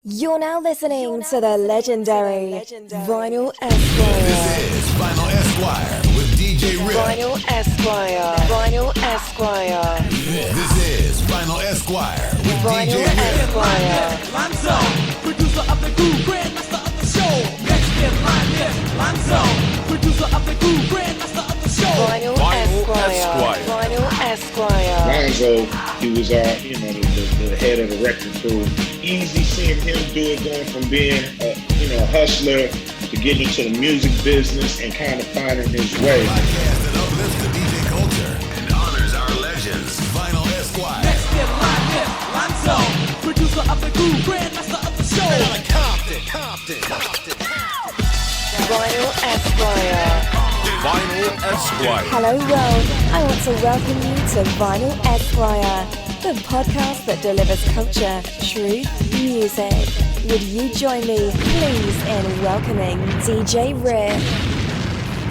You're now listening to the legendary Vinyl Esquire. This is Vinyl Esquire with DJ Rip. Vinyl Esquire. Vinyl Esquire. This is Vinyl Esquire with Vinyl DJ Rip. Esquire. Lonzo, producer of the groove, grandmaster of the show. Next in line is Lonzo, producer of the groove, grandmaster of the show. Vinyl Esquire. Vinyl Esquire. Lonzo, he was the head of the record crew. Easy seeing him do it, going from being a hustler to getting into the music business and kind of finding his way. Podcast that uplifts the DJ culture and honors our legends. Vinyl Esquire. Next in line is Lonzo, producer of the groove, grandmaster of the show. Compton. Vinyl Esquire. Vinyl Esquire. Hello world, I want to welcome you to Vinyl Esquire, the podcast that delivers culture, truth, music. Would you join me, please, in welcoming DJ Rip?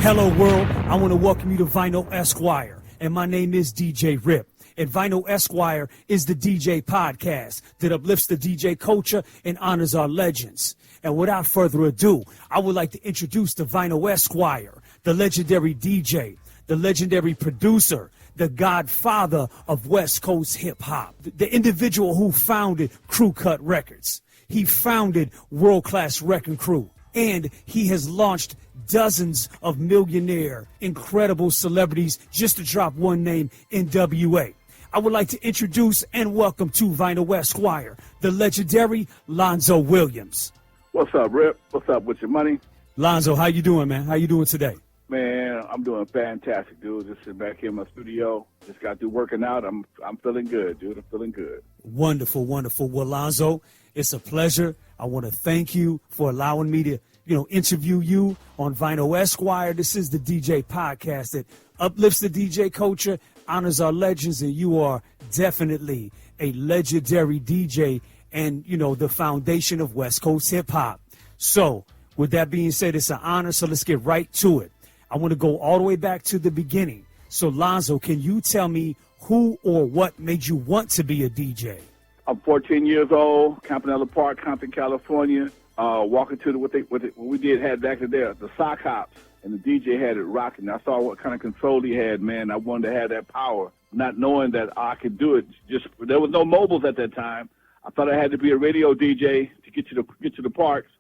Hello world, I want to welcome you to Vinyl Esquire, and my name is DJ Rip. And Vinyl Esquire is the DJ podcast that uplifts the DJ culture and honors our legends. And without further ado, I would like to introduce the Vinyl Esquire, the legendary DJ, the legendary producer, the godfather of West Coast hip-hop, the individual who founded Crew Cut Records. He founded World Class Wrecking Crew, and he has launched dozens of millionaire, incredible celebrities, just to drop one name, NWA. I would like to introduce and welcome to Vinyl Esquire, the legendary Lonzo Williams. What's up, Rip? What's up with your money? Lonzo, how you doing, man? How you doing today? Man, I'm doing fantastic, dude. Just sitting back here in my studio. Just got through working out. I'm feeling good, dude. I'm feeling good. Wonderful, wonderful. Well, Lonzo, it's a pleasure. I want to thank you for allowing me to, interview you on Vinyl Esquire. This is the DJ podcast that uplifts the DJ culture, honors our legends, and you are definitely a legendary DJ and, the foundation of West Coast hip-hop. So, with that being said, it's an honor, so let's get right to it. I want to go all the way back to the beginning. So, Lonzo, can you tell me who or what made you want to be a DJ? I'm 14 years old, Campanella Park, Compton, California. Walking to what we had back there, the sock hops, and the DJ had it rocking. I saw what kind of control he had, man. I wanted to have that power, not knowing that I could do it. Just there was no mobiles at that time. I thought I had to be a radio DJ to get to the parks.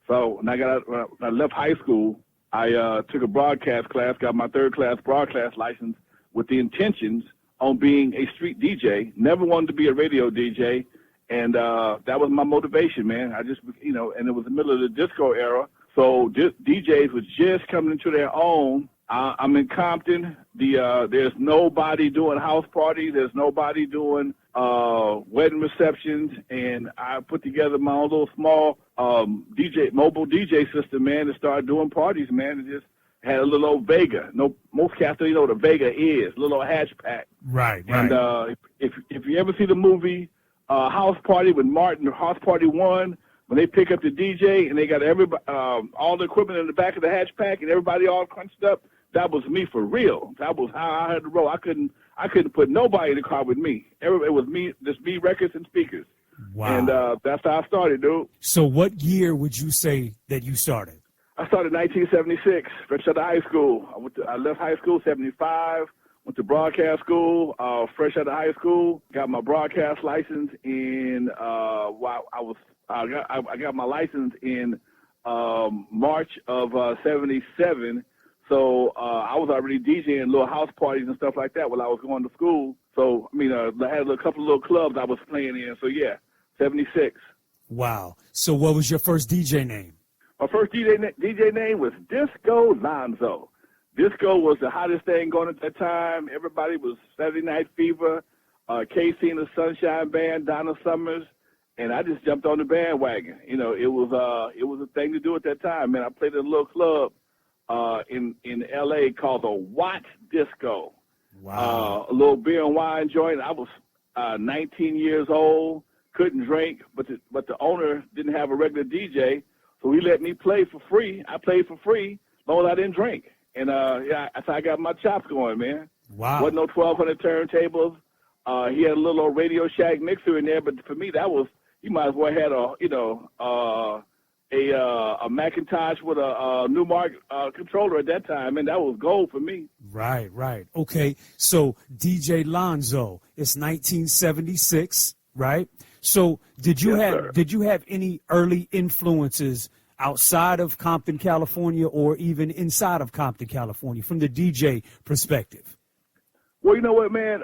So when I left high school, I took a broadcast class, got my third class broadcast license with the intentions on being a street DJ. Never wanted to be a radio DJ, and that was my motivation, man. I just, and it was the middle of the disco era, so DJs was just coming into their own. I'm in Compton. There's nobody doing house parties. There's nobody doing wedding receptions, and I put together my own little small mobile DJ system, man, to start doing parties, man. It just had a little old Vega. Most cats don't even know what a Vega is, a little old hatchback. Right. And if you ever see the movie House Party with Martin, House Party 1, when they pick up the DJ and they got everybody, all the equipment in the back of the hatchback and everybody all crunched up, that was me for real. That was how I had to roll. I couldn't put nobody in the car with me. It was me, just me, records and speakers. Wow. And that's how I started, dude. So what year would you say that you started? I started in 1976, fresh out of high school. I left high school 75, went to broadcast school, fresh out of high school, got my broadcast license in, I got my license in March of 77. So I was already DJing little house parties and stuff like that while I was going to school. So, I had a couple of little clubs I was playing in. So, yeah, 76. Wow. So what was your first DJ name? My first DJ name was Disco Lonzo. Disco was the hottest thing going at that time. Everybody was Saturday Night Fever, KC and the Sunshine Band, Donna Summers, and I just jumped on the bandwagon. It was a thing to do at that time, man. I played at a little club in L.A. called the Watt Disco. Wow. A little beer and wine joint. I was 19 years old, couldn't drink, but the owner didn't have a regular DJ, so he let me play for free. I played for free, as long as I didn't drink. And that's how I got my chops going, man. Wow. Wasn't no 1,200 turntables. He had a little old Radio Shack mixer in there, but for me, that was you might as well had a Macintosh with a Newmark controller at that time, and that was gold for me. Right. Okay, so DJ Lonzo, it's 1976, right? So did you have any early influences outside of Compton, California, or even inside of Compton, California, from the DJ perspective? Well, you know what, man?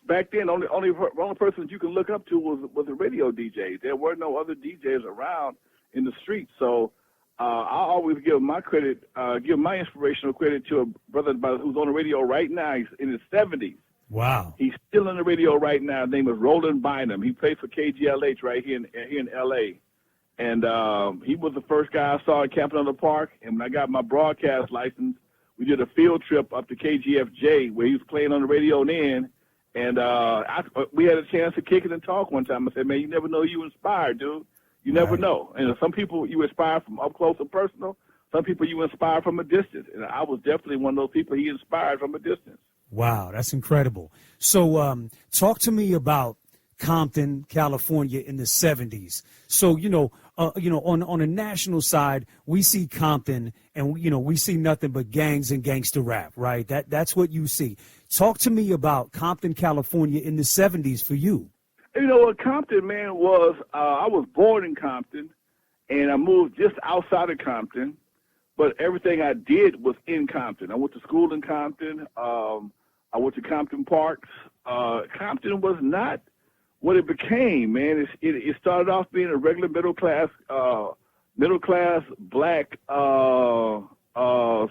Back then, only person that you can look up to was a radio DJ. There were no other DJs around in the streets. So I always give my inspirational credit to a brother who's on the radio right now. He's in his 70s. Wow. He's still on the radio right now. His name is Roland Bynum. He played for KGLH right here in L.A. And he was the first guy I saw at Campanella Park. And when I got my broadcast license, we did a field trip up to KGFJ where he was playing on the radio then. And we had a chance to kick it and talk one time. I said, man, you never know you inspired, dude. You never know. And some people you inspire from up close and personal. Some people you inspire from a distance. And I was definitely one of those people he inspired from a distance. Wow, that's incredible. So talk to me about Compton, California in the 70s. So, on a national side, we see Compton and, we see nothing but gangs and gangster rap, right? That's what you see. Talk to me about Compton, California in the 70s for you. You know what Compton, man, was, I was born in Compton and I moved just outside of Compton, but everything I did was in Compton. I went to school in Compton. I went to Compton Parks. Compton was not what it became, man. It started off being a regular middle class black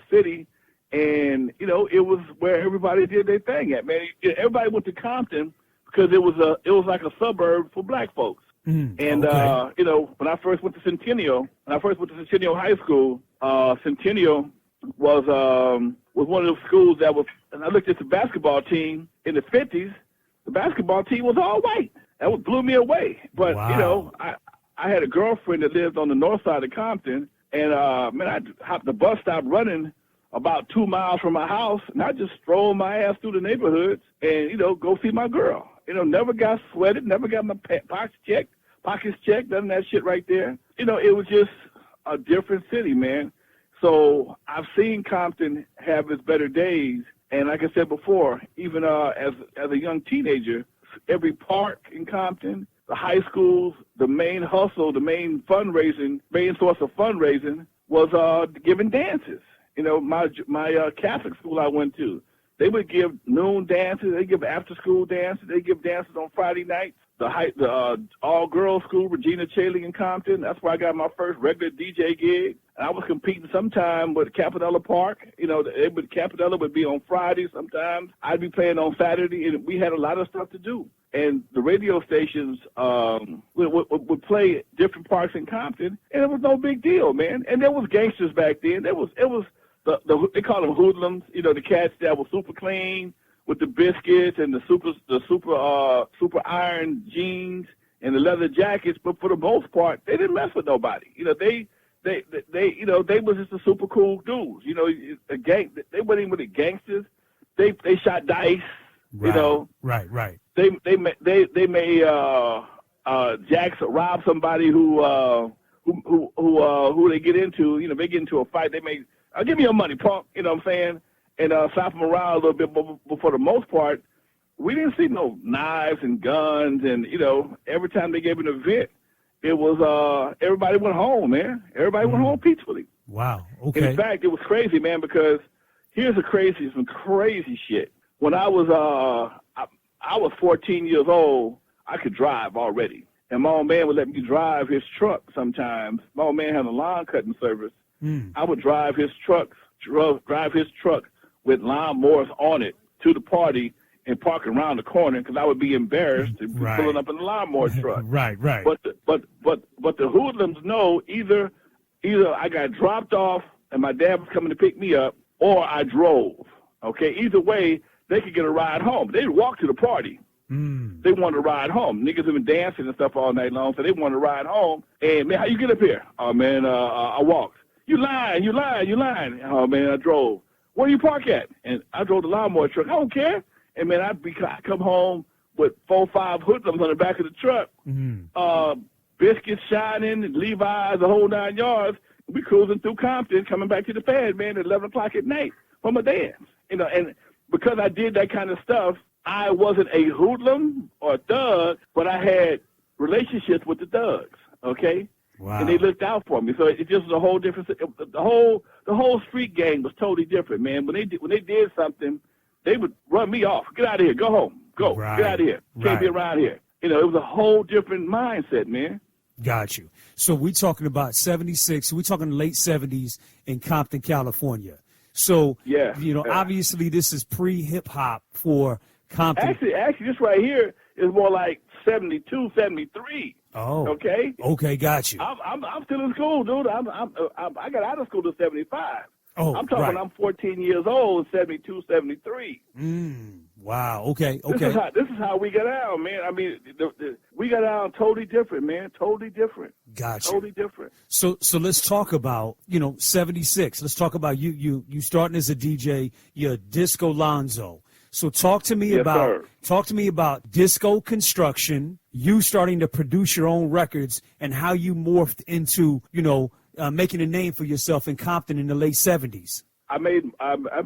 city, and it was where everybody did their thing at, man. Everybody went to Compton because it was like a suburb for black folks. And when I first went to Centennial High School, Centennial was one of those schools that was. And I looked at the basketball team in the 50s. The basketball team was all white. That blew me away. But, wow. I had a girlfriend that lived on the north side of Compton, and, I'd hop the bus stop running about 2 miles from my house, and I just strolled my ass through the neighborhoods and, go see my girl. Never got sweated, never got my pockets checked, none of that shit right there. It was just a different city, man. So I've seen Compton have its better days. And like I said before, even as a young teenager, every park in Compton, the high schools, the main hustle, the main source of fundraising was giving dances. My Catholic school I went to, they would give noon dances, they give after school dances, they give dances on Friday nights. The all-girls school, Regina Chaley in Compton, that's where I got my first regular DJ gig. And I was competing sometime with Campanella Park. Campanella would be on Friday sometimes. I'd be playing on Saturday, and we had a lot of stuff to do. And the radio stations would play different parks in Compton, and it was no big deal, man. And there was gangsters back then. They call them hoodlums, the cats that were super clean, with the biscuits and the super iron jeans and the leather jackets, but for the most part, they didn't mess with nobody. They was just a super cool dudes. A gang. They weren't even really gangsters. They shot dice. Right. They may Jacks rob somebody who they get into. They get into a fight. They may give me your money, punk. You know what I'm saying? And slap them around a little bit, but for the most part, we didn't see no knives and guns. And every time they gave an event, it was everybody went home, man. Everybody went home peacefully. Wow. Okay. In fact, it was crazy, man, because here's some crazy shit. When I was 14 years old, I could drive already, and my old man would let me drive his truck sometimes. My old man had a lawn cutting service. I would drive his truck with lawnmowers on it to the party and park around the corner because I would be embarrassed to be pulling up in the lawnmower truck. Right. But the hoodlums know either I got dropped off and my dad was coming to pick me up, or I drove. Okay, either way, they could get a ride home. They'd walk to the party. They wanted to ride home. Niggas have been dancing and stuff all night long, so they wanted to ride home. And man, how you get up here? Oh man, I walked. You lying. Oh man, I drove. Where you park at? And I drove the lawnmower truck. I don't care. And man, I come home with 4 or 5 hoodlums on the back of the truck, biscuits shining, and Levi's, the whole 9 yards. We cruising through Compton, coming back to the pad, man, at 11 o'clock at night from a dance. And because I did that kind of stuff, I wasn't a hoodlum or a thug, but I had relationships with the thugs, okay? Wow. And they looked out for me. So it just was a whole different. The whole street gang was totally different, man. When they did something, they would run me off. Get out of here. Go home. Go. Right. Get out of here. Can't be around here. It was a whole different mindset, man. Got you. So we're talking about 76. We're talking late 70s in Compton, California. So, obviously this is pre-hip hop for Compton. Actually, this right here is more like 72, 73. Oh. Okay. Okay, got you. I'm still in school, dude. I got out of school at 75. Oh, I'm talking. right. I'm 14 years old, 72, 73. Wow. Okay. This is how we got out, man. I mean, we got out totally different, man. Totally different. Gotcha. Totally different. So let's talk about 76. Let's talk about you starting as a DJ. You're Disco Lonzo. So talk to me about Disco Construction. You starting to produce your own records and how you morphed into making a name for yourself in Compton in the late 70s. I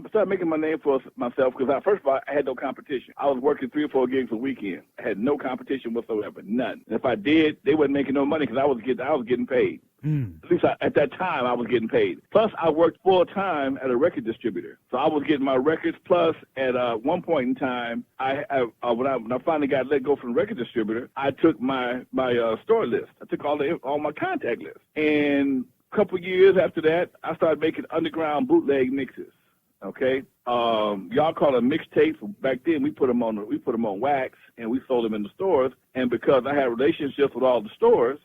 started making my name for myself because first of all, I had no competition. I was working 3 or 4 gigs a weekend. I had no competition whatsoever, none. And if I did, they wasn't making no money because I was getting paid. At least at that time, I was getting paid. Plus, I worked full time at a record distributor, so I was getting my records. Plus, at one point in time, when I finally got let go from the record distributor, I took my store list. I took all my contact lists, and a couple of years after that, I started making underground bootleg mixes. Okay, y'all call them mixtapes. Back then, we put them on wax, and we sold them in the stores. And because I had relationships with all the stores,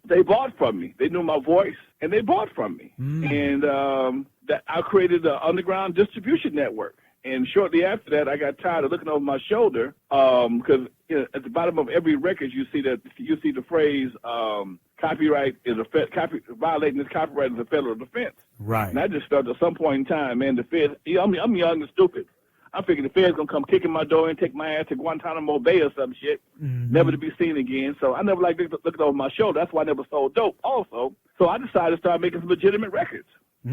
they bought from me. They knew my voice, and they bought from me. And that I created an underground distribution network. And shortly after that, I got tired of looking over my shoulder because at the bottom of every record, you see the phrase copyright is violating this copyright is a federal offense. Right. And I just started at some point in time, man. The feds. I'm young and stupid. I'm thinking the feds gonna come kicking my door and take my ass to Guantanamo Bay or some shit, never to be seen again. So I never liked looking over my shoulder. That's why I never sold dope. Also, so I decided to start making some legitimate records.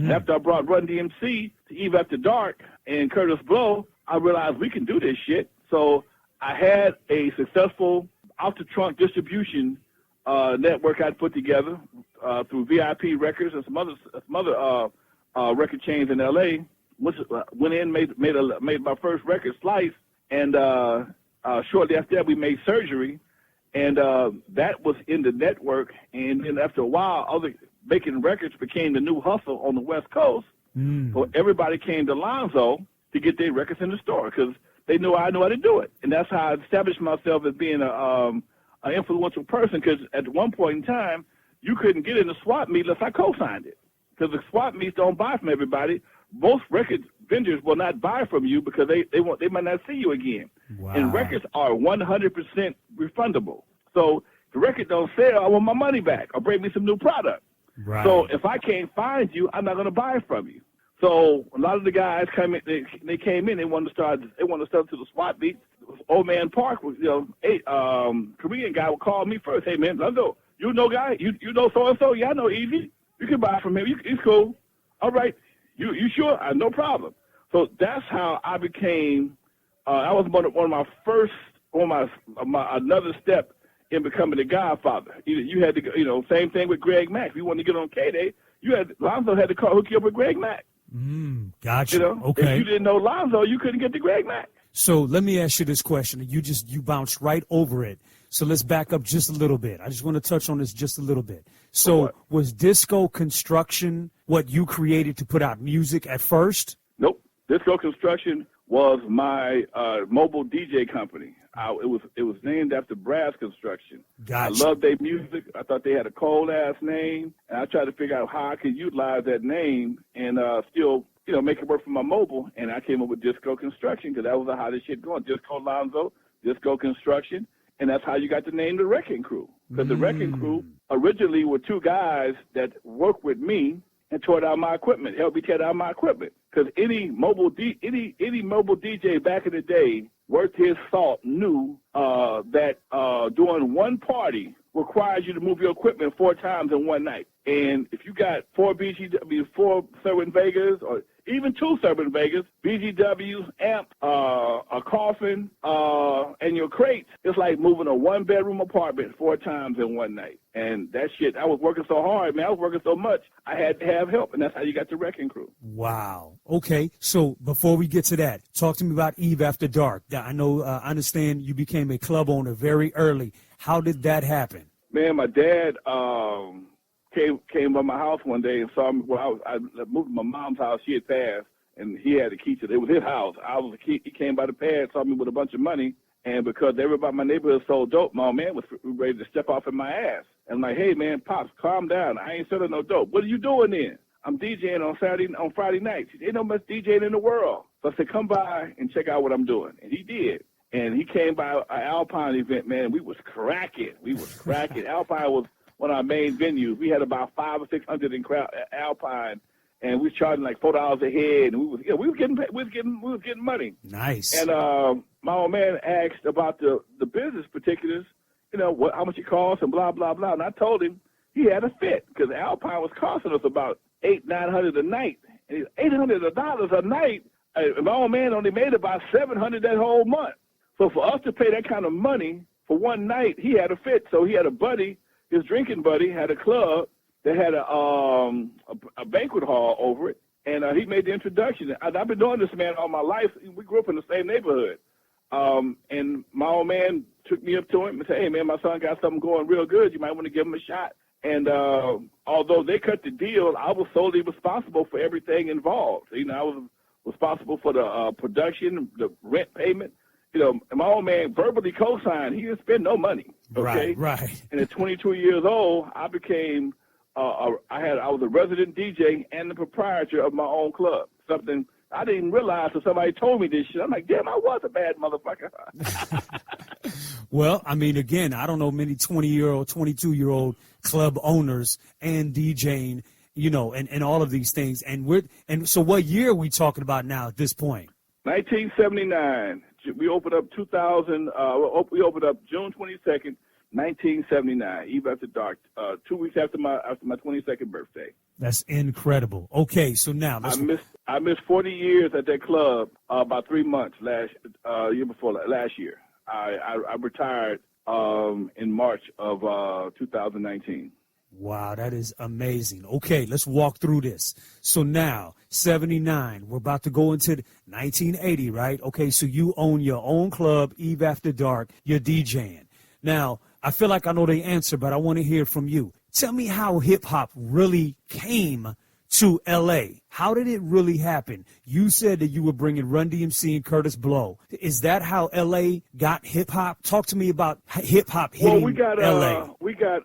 After I brought Run DMC to Eve After Dark and Curtis Blow, I realized we can do this shit. So I had a successful off-the-trunk distribution network I'd put together through VIP Records and some other record chains in L.A., which went in, made my first record, Slice, and shortly after that we made Surgery, and that was in the network. And then after a while, making records became the new hustle on the West Coast. So everybody came to Lonzo to get their records in the store because they knew I knew how to do it, and that's how I established myself as being an influential person. Because at one point in time, you couldn't get in the swap meet unless I co-signed it, because the swap meets don't buy from everybody. Most record vendors will not buy from you because they might not see you again. Wow. And records are 100% refundable. So if the record don't sell, I want my money back or bring me some new product. Right. So if I can't find you, I'm not going to buy from you. So a lot of the guys came in. They came in. They wanted to start to the swap meet. Old Man Park was, Korean guy would call me first. Hey man, Lonzo, you know guy, you know so and so. Yeah, I know Eazy. You can buy from him. He's cool. All right. You sure? No problem. So that's how I became. I was one of my first, another step in becoming the Godfather. You had to, same thing with Greg Mack. If you wanted to get on K-Day, Lonzo had to hook you up with Greg Mack. Gotcha. Okay. If you didn't know Lonzo, you couldn't get to Greg Mack. So let me ask you this question. You bounced right over it. So let's back up just a little bit. I just want to touch on this just a little bit. So was Disco Construction what you created to put out music at first? Nope. Disco Construction was my mobile DJ company. It was named after Brass Construction. Gotcha. I loved their music. I thought they had a cold-ass name, and I tried to figure out how I could utilize that name and still, make it work for my mobile. And I came up with Disco Construction because that was the hottest shit going. Disco Lonzo, Disco Construction, and that's how you got the name the Wrecking Crew. Because the Wrecking Crew originally were 2 guys that worked with me and tore down my equipment, helped me tear down my equipment. Because any mobile DJ back in the day worth his salt knew that doing one party requires you to move your equipment 4 times in one night. And if you got 4 serving Vegas, or even 2 serving Vegas, BGWs, amp, a coffin, and your crates, it's like moving a 1-bedroom apartment 4 times in one night. And that shit, I was working so hard, man. I was working so much, I had to have help, and that's how you got the Wrecking Crew. Wow. Okay. So before we get to that, talk to me about Eve After Dark. I know, I understand you became a club owner very early. How did that happen? Man, my dad came by my house one day and saw me. Well, I moved to my mom's house. She had passed, and he had the key to it. It was his house. I was the key. He came by the pad, saw me with a bunch of money, and because everybody in my neighborhood sold dope, my old man was ready to step off in my ass. And I'm like, hey, man, Pops, calm down. I ain't selling no dope. What are you doing then? I'm DJing on Friday nights. Ain't no much DJing in the world. So I said, come by and check out what I'm doing. And he did. And he came by an Alpine event, man, and we was cracking. Alpine was one of our main venues. We had about 500 or 600 in Alpine, and we was charging like $4 a head, and we was getting money. Nice. And my old man asked about the business particulars, how much it costs and blah blah blah. And I told him he had a fit because Alpine was costing us about $800-900 a night, and $800 a night. My old man only made about $700 that whole month. So for us to pay that kind of money for one night, he had a fit. So he had a buddy, his drinking buddy, had a club that had a banquet hall over it, and he made the introduction. I've been doing this, man, all my life. We grew up in the same neighborhood. And my old man took me up to him and said, hey, man, my son got something going real good. You might want to give him a shot. And although they cut the deal, I was solely responsible for everything involved. I was responsible for the production, the rent payment. And my old man verbally co-signed. He didn't spend no money. Okay? Right. And at 22 years old, I became I was a resident DJ and the proprietor of my own club. Something I didn't realize until somebody told me this shit. I'm like, damn, I was a bad motherfucker. Well, I mean, again, I don't know many 20-year-old, 22-year-old club owners and DJing, and all of these things. And so what year are we talking about now at this point? 1979. We opened up we opened up June 22nd, 1979, Eve After Dark, 2 weeks after my 22nd birthday. That's incredible. Okay, so now I missed 40 years at that club about 3 months last year. I retired in March of 2019. Wow, that is amazing. Okay, let's walk through this. So now, 79, we're about to go into 1980, right? Okay, so you own your own club, Eve After Dark, you're DJing. Now, I feel like I know the answer, but I want to hear from you. Tell me how hip-hop really came to L.A. How did it really happen? You said that you were bringing Run DMC and Curtis Blow. Is that how L.A. got hip-hop? Talk to me about hip-hop hitting L.A. We got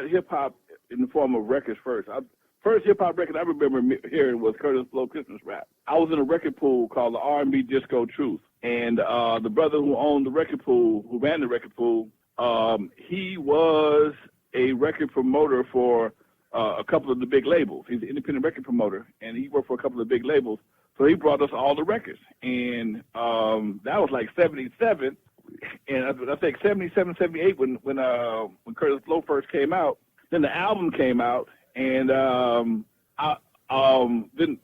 hip-hop in the form of records first. First hip-hop record I remember hearing was Curtis Blow Christmas Rap. I was in a record pool called the R&B Disco Truth, and the brother who owned the record pool, who ran the record pool, he was a record promoter for a couple of the big labels. He's an independent record promoter, and he worked for a couple of the big labels. So he brought us all the records, and that was like 77, and I think 77, 78 when Curtis Blow first came out. Then the album came out, and then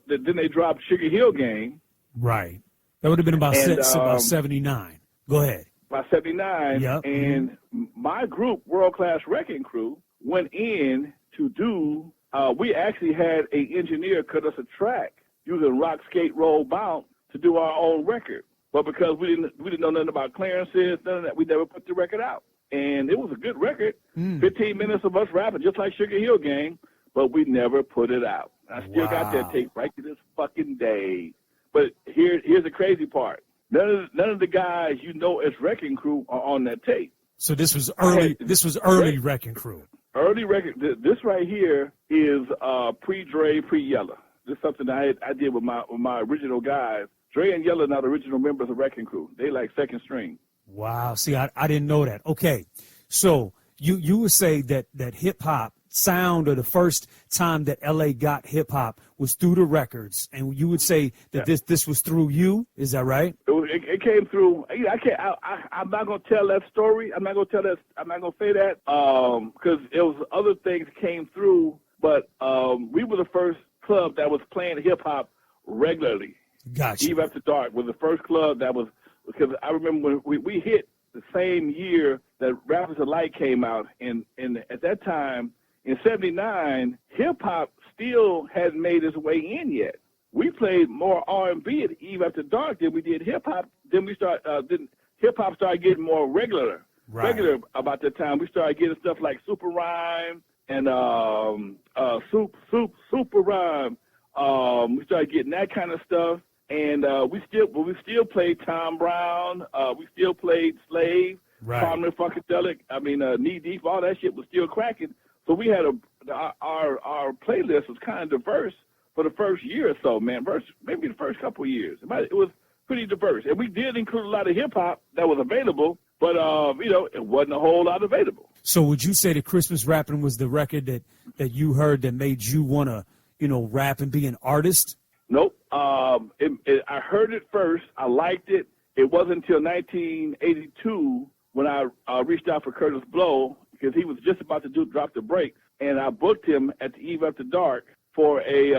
they dropped Sugar Hill Gang. Right. That would have been about 79. Go ahead. About 79, yep. And my group, World Class Wrecking Crew, went in to do. We actually had an engineer cut us a track using Rock, Skate, Roll, Bounce to do our own record. But because we didn't know nothing about clearances, none of that, we never put the record out. And it was a good record, 15 minutes of us rapping just like Sugar Hill Gang, but we never put it out. I still got that tape right to this fucking day. But here's the crazy part. None of the guys as Wrecking Crew are on that tape. So this was early Wrecking Crew. Early record. This right here is pre-Dre, pre-Yella. This is something I did with my original guys. Dre and Yella are not original members of Wrecking Crew. They like second string. Wow. See, I didn't know that. Okay. So you would say that hip hop sound, or the first time that LA got hip hop was through the records, and you would say that this was through you. Is that right? It came through. I'm not gonna tell that story. I'm not gonna say that because it was other things came through. But we were the first club that was playing hip hop regularly. Gotcha. Eve After Dark was the first club that was, because I remember when we hit the same year that Rappers Alike came out, and at that time in '79, hip hop still hadn't made its way in yet. We played more R&B at Eve After Dark than we did hip hop. Then hip hop started getting more regular about that time. We started getting stuff like Super Rhyme and Super Rhyme. We started getting that kind of stuff, and we still played Tom Brown. We still played Slave, Prominent Funkadelic. I mean, Knee Deep, all that shit was still cracking. So we had our playlist was kind of diverse for the first year or so, man. Maybe the first couple of years, it was pretty diverse, and we did include a lot of hip hop that was available, but it wasn't a whole lot available. So would you say that Christmas Rapping was the record that you heard that made you want to, rap and be an artist? Nope. I heard it first. I liked it. It wasn't until 1982 when I reached out for Curtis Blow, because he was just about to drop the break, and I booked him at the Eve After Dark for a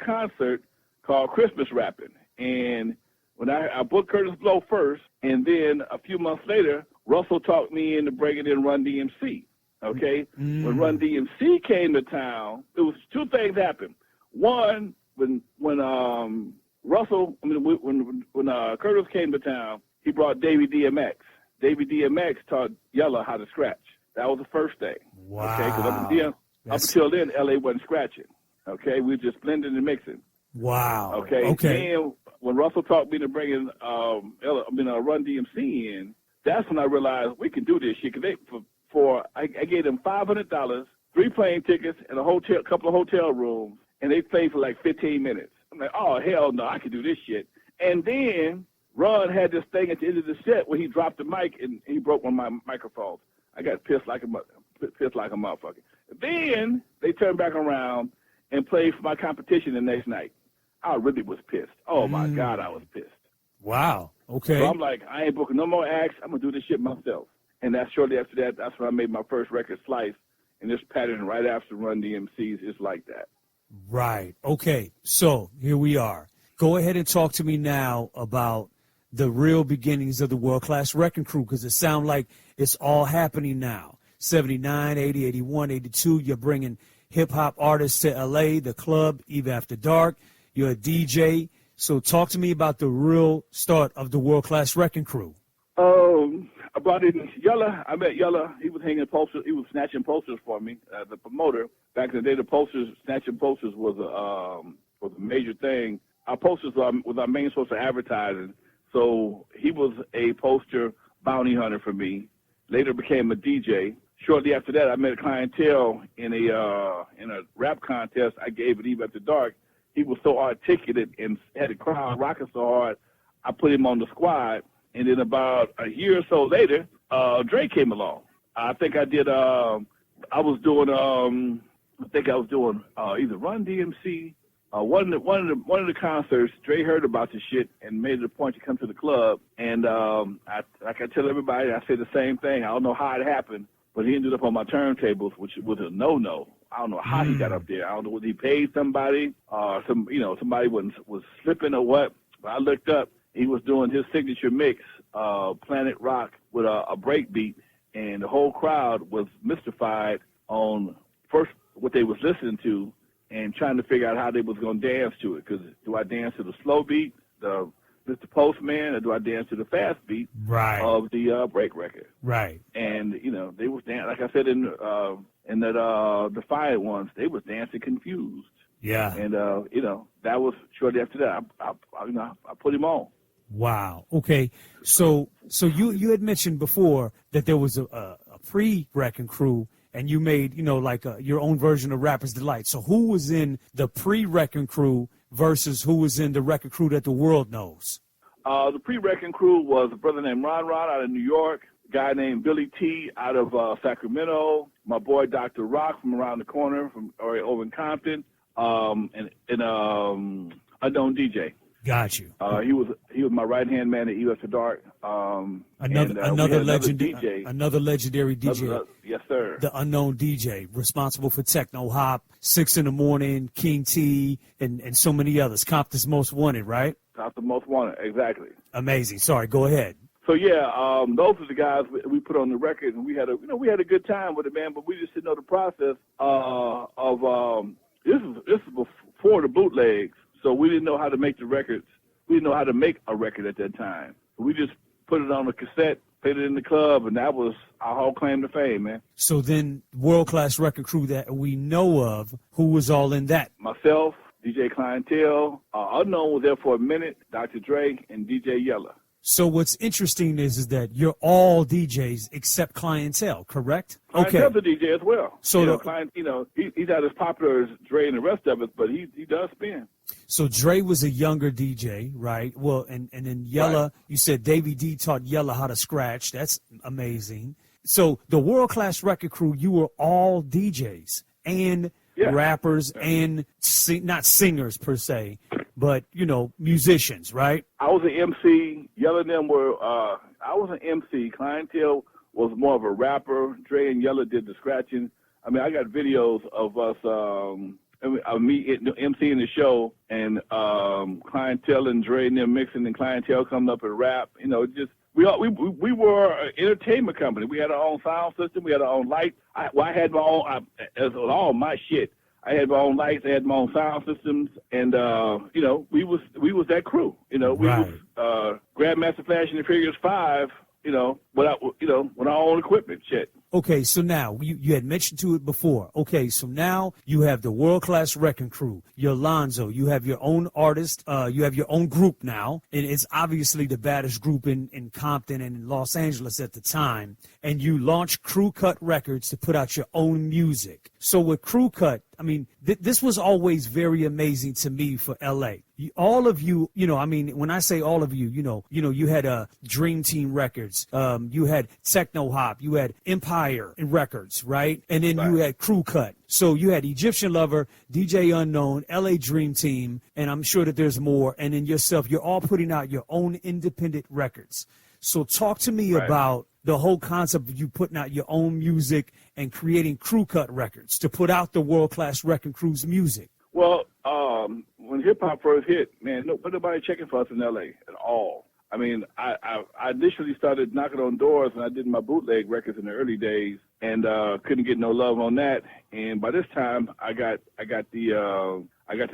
concert called Christmas Rapping. And when I booked Curtis Blow first, and then a few months later, Russell talked me into bringing in Run DMC. Okay, when Run DMC came to town, there was two things happened. One, when Curtis came to town, he brought Davey DMX. Davey DMX taught Yella how to scratch. That was the first thing. Wow. Okay, because up until then, LA wasn't scratching. Okay, we were just blending and mixing. Wow. Okay. Okay. And when Russell taught me to bring in Run DMC in, that's when I realized we can do this shit. Cause I gave them $500, 3 plane tickets, and a couple of hotel rooms, and they played for like 15 minutes. I'm like, oh hell no, I can do this shit. And then Ron had this thing at the end of the set where he dropped the mic and he broke one of my microphones. I got pissed like a motherfucker. Then they turned back around and played for my competition the next night. I really was pissed. Oh my God, I was pissed. Wow. Okay. So I'm like, I ain't booking no more acts. I'm gonna do this shit myself. And that's shortly after that. That's when I made my first record, Slice. And this pattern right after Run DMC's is like that. Right. Okay. So here we are. Go ahead and talk to me now about the real beginnings of the World Class Wrecking Crew, because it sounds like it's all happening now. 79, 80, 81, 82, you're bringing hip-hop artists to L.A., the club, Eve After Dark. You're a DJ. So talk to me about the real start of the World Class Wrecking Crew. I brought in Yella. I met Yella. He was hanging posters. He was snatching posters for me. The promoter. Back in the day, snatching posters was a major thing. Our posters was our main source of advertising. So he was a poster bounty hunter for me. Later became a DJ. Shortly after that, I met a clientele in a rap contest I gave at Eve After Dark. He was so articulate and had the crowd rocking so hard, I put him on the squad. And then about a year or so later, Dre came along. I think I was doing either Run DMC, one of the concerts. Dre heard about the shit and made it a point to come to the club. And like I tell everybody, I say the same thing. I don't know how it happened, but he ended up on my turntables, which was a no-no. I don't know how he got up there. I don't know whether he paid somebody, somebody was slipping or what. But I looked up. He was doing his signature mix, Planet Rock, with a break beat, and the whole crowd was mystified on first what they was listening to and trying to figure out how they was going to dance to it. Because do I dance to the slow beat, the Mr. Postman, or do I dance to the fast beat of the break record? Right. And, they was dancing, like I said in that Defiant ones, they was dancing confused. Yeah. And, that was shortly after that. I put him on. Wow. Okay. So you had mentioned before that there was a pre-Wrecking Crew, and you made, your own version of Rapper's Delight. So who was in the pre-Wrecking Crew versus who was in the Wrecking Crew that the world knows? The pre-Wrecking Crew was a brother named Ron out of New York. a guy named Billy T out of Sacramento, my boy Dr. Rock from around the corner over in Compton, and Unknown DJ. Got you. He was my right-hand man at E After Dark. Another legendary DJ. Yes, sir. The Unknown DJ, responsible for Techno Hop, 6 in the Morning, King T, and so many others. Compton's Most Wanted, right? Compton's Most Wanted, exactly. Amazing. Sorry, go ahead. So yeah, those are the guys we put on the record, and we had a good time with it, man. But we just didn't know the process of this is before the bootlegs, so we didn't know how to make the records. We didn't know how to make a record at that time. We just put it on a cassette, played it in the club, and that was our whole claim to fame, man. So then, world-class record crew that we know of, who was all in that? Myself, DJ Clientele, Unknown was there for a minute, Dr. Dre, and DJ Yella. So what's interesting is that you're all DJs except Clientele, correct? Clientele's a DJ as well. So he's not as popular as Dre and the rest of us, but he does spin. So Dre was a younger DJ, right? Well, and then Yella, right. You said Davey D taught Yella how to scratch. That's amazing. So the world-class record crew, you were all DJs and rappers and not singers per se, but, musicians, right? I was an MC. Yella and them were, I was an MC. Clientele was more of a rapper. Dre and Yella did the scratching. I mean, I got videos of us, me emceeing the show, and Clientele and Dre and them mixing, and Clientele coming up and rap. We were an entertainment company. We had our own sound system. We had our own lights. I had my own. As all my shit, I had my own lights. I had my own sound systems, and we was that crew. We was Grandmaster Flash and the Furious 5. With our own equipment, shit. Okay, so now, you had mentioned to it before. Okay, so now you have the world-class wrecking crew. You're Lonzo. You have your own artist. You have your own group now. And it's obviously the baddest group in Compton and in Los Angeles at the time. And you launched Crew Cut Records to put out your own music. So with Crew Cut, I mean, this was always very amazing to me for L.A. All of you, when I say all of you, you had Dream Team Records. You had Techno Hop. You had Empire Records, right? And then you had Crew Cut. So you had Egyptian Lover, DJ Unknown, LA Dream Team, and I'm sure that there's more. And then yourself, you're all putting out your own independent records. So talk to me about the whole concept of you putting out your own music and creating Crew Cut Records to put out the world-class wrecking crew's music. Well, when hip-hop first hit, man, nobody checking for us in L.A. at all. I mean, I initially started knocking on doors, and I did my bootleg records in the early days, and couldn't get no love on that. And by this time, I got the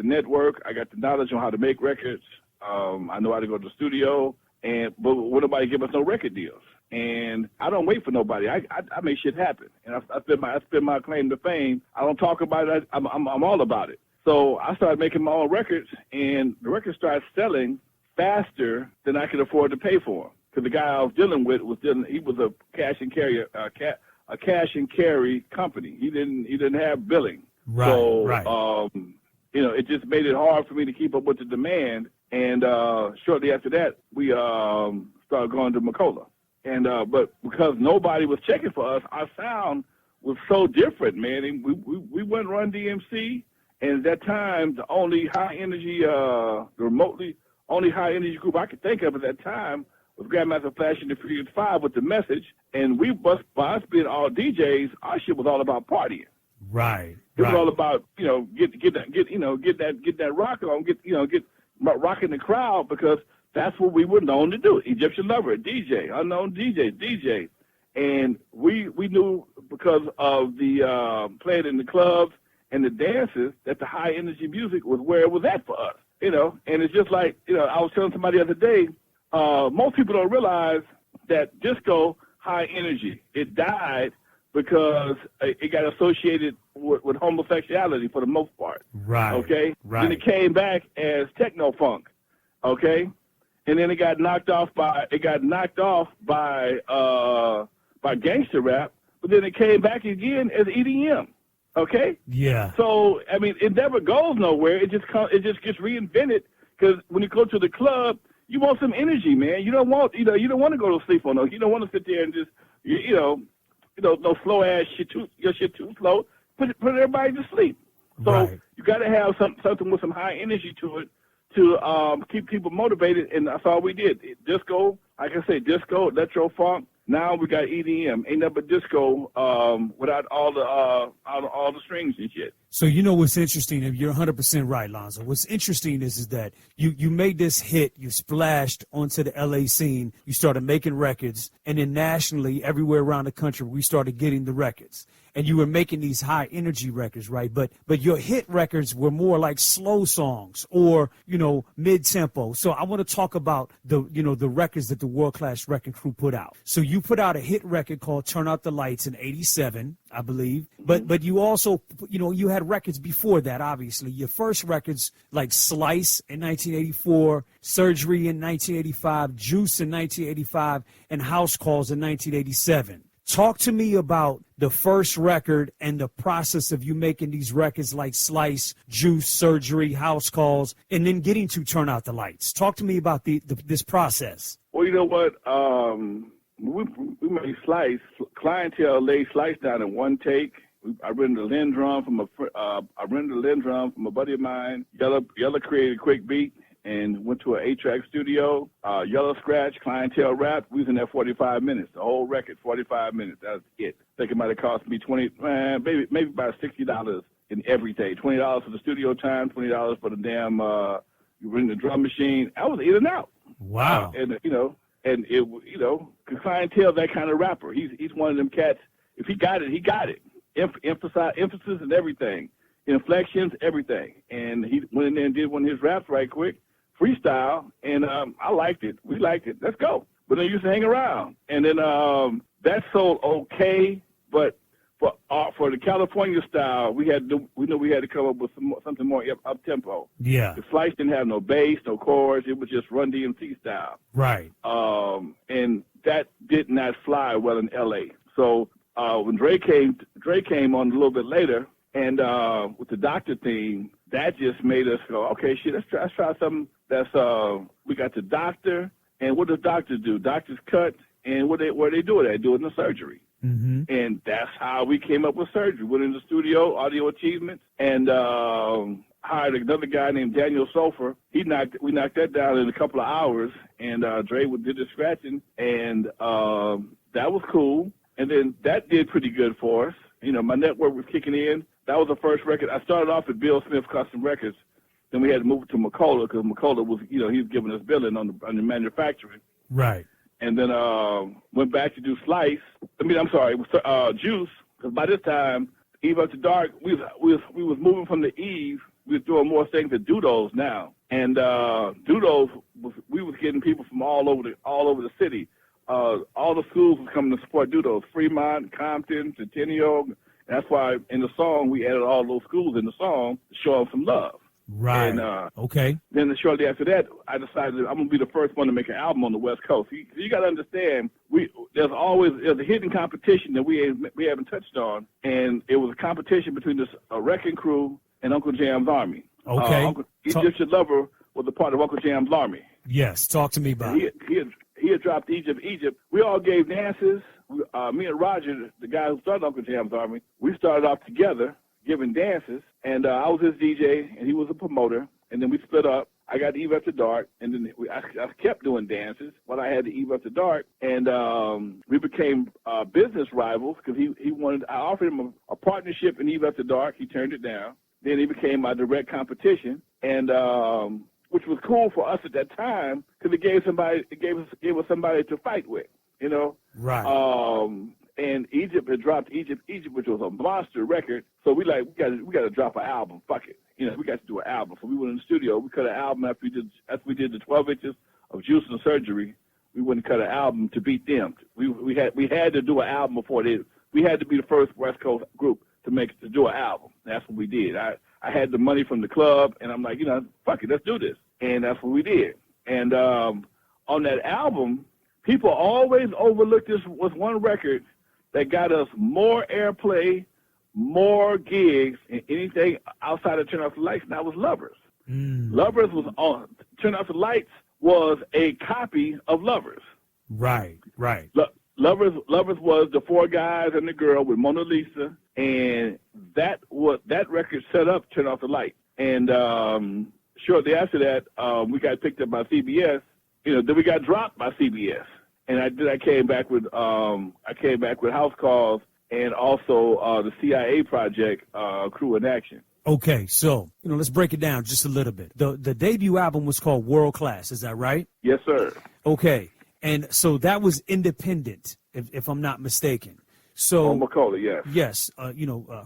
network, I got the knowledge on how to make records. I know how to go to the studio, but would nobody give us no record deals? And I don't wait for nobody. I make shit happen, and I spend my claim to fame. I don't talk about it. I'm all about it. So I started making my own records, and the records started selling faster than I could afford to pay for them. Because the guy I was dealing with he was a cash and carry company. He didn't have billing. Right. So it just made it hard for me to keep up with the demand. And shortly after that, we started going to Macola. And but because nobody was checking for us, our sound was so different, man. And we wouldn't run DMC. And at that time, the only high-energy, only high-energy group I could think of at that time was Grandmaster Flash and the Furious 5 with The Message. And by us being all DJs, our shit was all about partying. Right. It was all about, get that rock on, get rocking the crowd, because that's what we were known to do. Egyptian Lover, DJ, Unknown DJ. And we knew because of the playing in the clubs and the dances that the high energy music was where it was at for us, and it's just like, I was telling somebody the other day, most people don't realize that disco high energy, it died because it got associated with homosexuality for the most part. Right. Okay. Right. Then it came back as techno funk. Okay. And then it got knocked off by gangster rap, but then it came back again as EDM. Okay. Yeah. So I mean, it never goes nowhere. It just gets reinvented, because when you go to the club, you want some energy, man. You don't want to go to sleep on those. You don't want to sit there and just no slow ass shit. Your shit too slow. Put everybody to sleep. So Right. you got to have something with some high energy to it to keep people motivated, and that's all we did. Disco, like I say, disco, electro funk. Now we got EDM. Ain't nothing but disco without all the strings and shit. So you know what's interesting, and you're 100% right, Lonzo. What's interesting is that you made this hit, you splashed onto the LA scene, you started making records, and then nationally, everywhere around the country, we started getting the records. And you were making these high energy records, right? But your hit records were more like slow songs or, mid tempo. So I want to talk about the records that the World Class Record Crew put out. So you put out a hit record called Turn Out the Lights in '87, I believe. But you also, you had records before that, obviously. Your first records like Slice in 1984, Surgery in 1985, Juice in 1985, and House Calls in 1987. Talk to me about the first record and the process of you making these records like Slice, Juice, Surgery, House Calls, and then getting to Turn Out the Lights. Talk to me about this process. Well, you know what? We made Slice. Clientele laid Slice down in one take. I rented a Linn drum from a buddy of mine. Yellow created a quick beat and went to an 8-track studio. Yellow scratch, clientele rap. We was in there 45 minutes. The whole record, 45 minutes. That was it. I think it might have cost me maybe about $60 in everything. $20 for the studio time, $20 for the damn you bring the drum machine. I was in and out. Wow. Cause clientele that kind of rapper. He's one of them cats. If he got it, he got it. Emphasis and everything, inflections, everything. And he went in there and did one of his raps right quick, freestyle, and I liked it. We liked it. Let's go. But then used to hang around, and then that sold okay. But for the California style, we knew we had to come up with something more up tempo. Yeah. The Slice didn't have no bass, no chords. It was just Run DMC style. Right. And that did not fly well in L.A. So when Dre came on a little bit later, and with the Doctor theme, that just made us go, okay, shit, let's try something that's we got the Doctor, and what does Doctor do? Doctor's cut, and where they do it? They do it in the Surgery. Mm-hmm. And that's how we came up with Surgery. Went in the studio, Audio Achievements, and hired another guy named Daniel Sofer. We knocked that down in a couple of hours, and Dre did the scratching, and that was cool. And then that did pretty good for us. My network was kicking in. That was the first record. I started off at Bill Smith Custom Records. Then we had to move it to McCullough because McCullough was, he was giving us billing on the manufacturing. Right. And then went back to do Slice. Juice. Because by this time, Eve After Dark, we was moving from the Eve. We was doing more things at Dudos now. And Dudos we was getting people from all over the city. All the schools was coming to support Dudos. Fremont, Compton, Centennial. That's why in the song we added all those schools in the song to show them some love. Right. And, okay. Then shortly after that, I decided I'm gonna be the first one to make an album on the West Coast. You got to understand, there's a hidden competition that we haven't touched on, and it was a competition between this Wrecking Crew and Uncle Jam's Army. Okay. Egyptian Lover was a part of Uncle Jam's Army. Yes. Talk to me about it. He had dropped Egypt. We all gave dances. Me and Roger, the guy who started Uncle Jam's Army, we started off together giving dances, and I was his DJ, and he was a promoter, and then we split up. I got Eve After Dark, and then I kept doing dances while I had the Eve After Dark, and we became business rivals because I offered him a partnership in Eve After Dark. He turned it down. Then he became my direct competition, and which was cool for us at that time because it gave us somebody to fight with, Right. And Egypt had dropped Egypt, which was a monster record. So we got to drop an album. Fuck it, we got to do an album. So we went in the studio. We cut an album after we did the 12 inches of Juice and Surgery. We wouldn't cut an album to beat them. We had to do an album before they. We had to be the first West Coast group to do an album. That's what we did. I had the money from the club, and I'm like, fuck it, let's do this. And that's what we did. And on that album, people always overlooked this was one record that got us more airplay, more gigs, and anything outside of Turn Off the Lights, and that was Lovers. Lovers was on. Turn Off the Lights was a copy of Lovers. Right. Lovers was the four guys and the girl with Mona Lisa, and that record set up Turn Off the Light. And shortly after that, we got picked up by CBS. Then we got dropped by CBS, and I came back with House Calls and also the CIA project, Crew in Action. Okay, so let's break it down just a little bit. The debut album was called World Class. Is that right? Yes, sir. Okay. And so that was independent, if I'm not mistaken. So Macola, yes. Yes,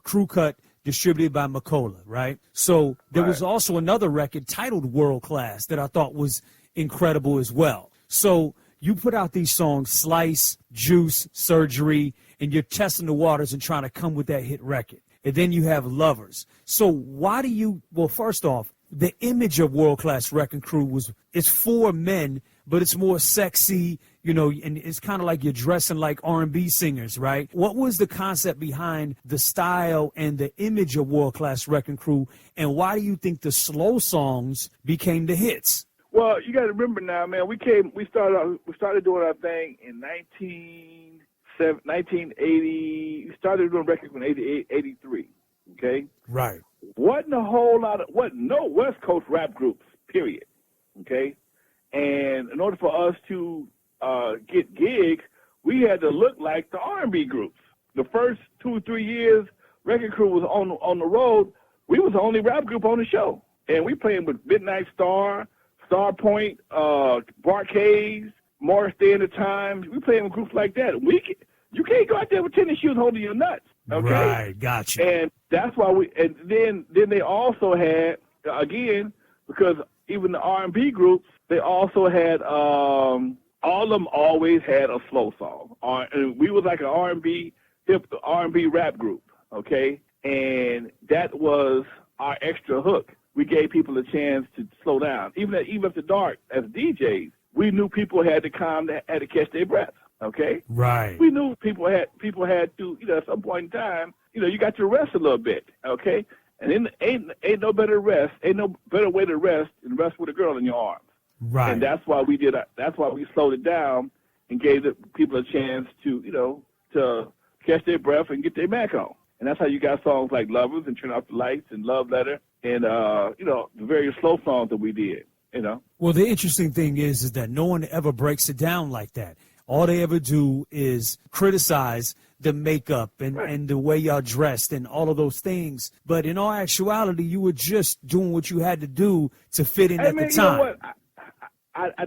crew cut, distributed by Macola, right? So there was also another record titled World Class that I thought was incredible as well. So you put out these songs, Slice, Juice, Surgery, and you're testing the waters and trying to come with that hit record. And then you have Lovers. So why do you, well, first off, the image of World Class Wrecking Crew it's for men, but it's more sexy, and it's kind of like you're dressing like R&B singers, right? What was the concept behind the style and the image of World Class Wrecking Crew, and why do you think the slow songs became the hits? Well, you got to remember now, man. We started doing our thing in 1980. We started doing records in 83. Okay. Right. Wasn't no West Coast rap groups. Period. Okay. And in order for us to get gigs, we had to look like the R&B groups. The first 2 or 3 years, Wrecking Crew was on the road. We was the only rap group on the show, and we playing with Midnight Star, Starpoint, Barcades, Morris Day and the Times. We playing with groups like that. You can't go out there with tennis shoes holding your nuts. Okay. Right. Gotcha. And that's why and then they also had, again, because even the R&B groups, they also had, all of them always had a slow song. And we was like an R&B rap group, okay? And that was our extra hook. We gave people a chance to slow down. Even after dark, as DJs, we knew people had to had to catch their breath, okay? Right. We knew people had to, at some point in time, you got to rest a little bit, okay? And then ain't no better way to rest than rest with a girl in your arms. Right. And that's why we slowed it down and gave the people a chance to, to catch their breath and get their back on. And that's how you got songs like Lovers and Turn Off the Lights and Love Letter and, the various slow songs that we did, Well, the interesting thing is that no one ever breaks it down like that. All they ever do is criticize the makeup and the way y'all dressed and all of those things. But in all actuality, you were just doing what you had to do to fit in at the time. You know what? I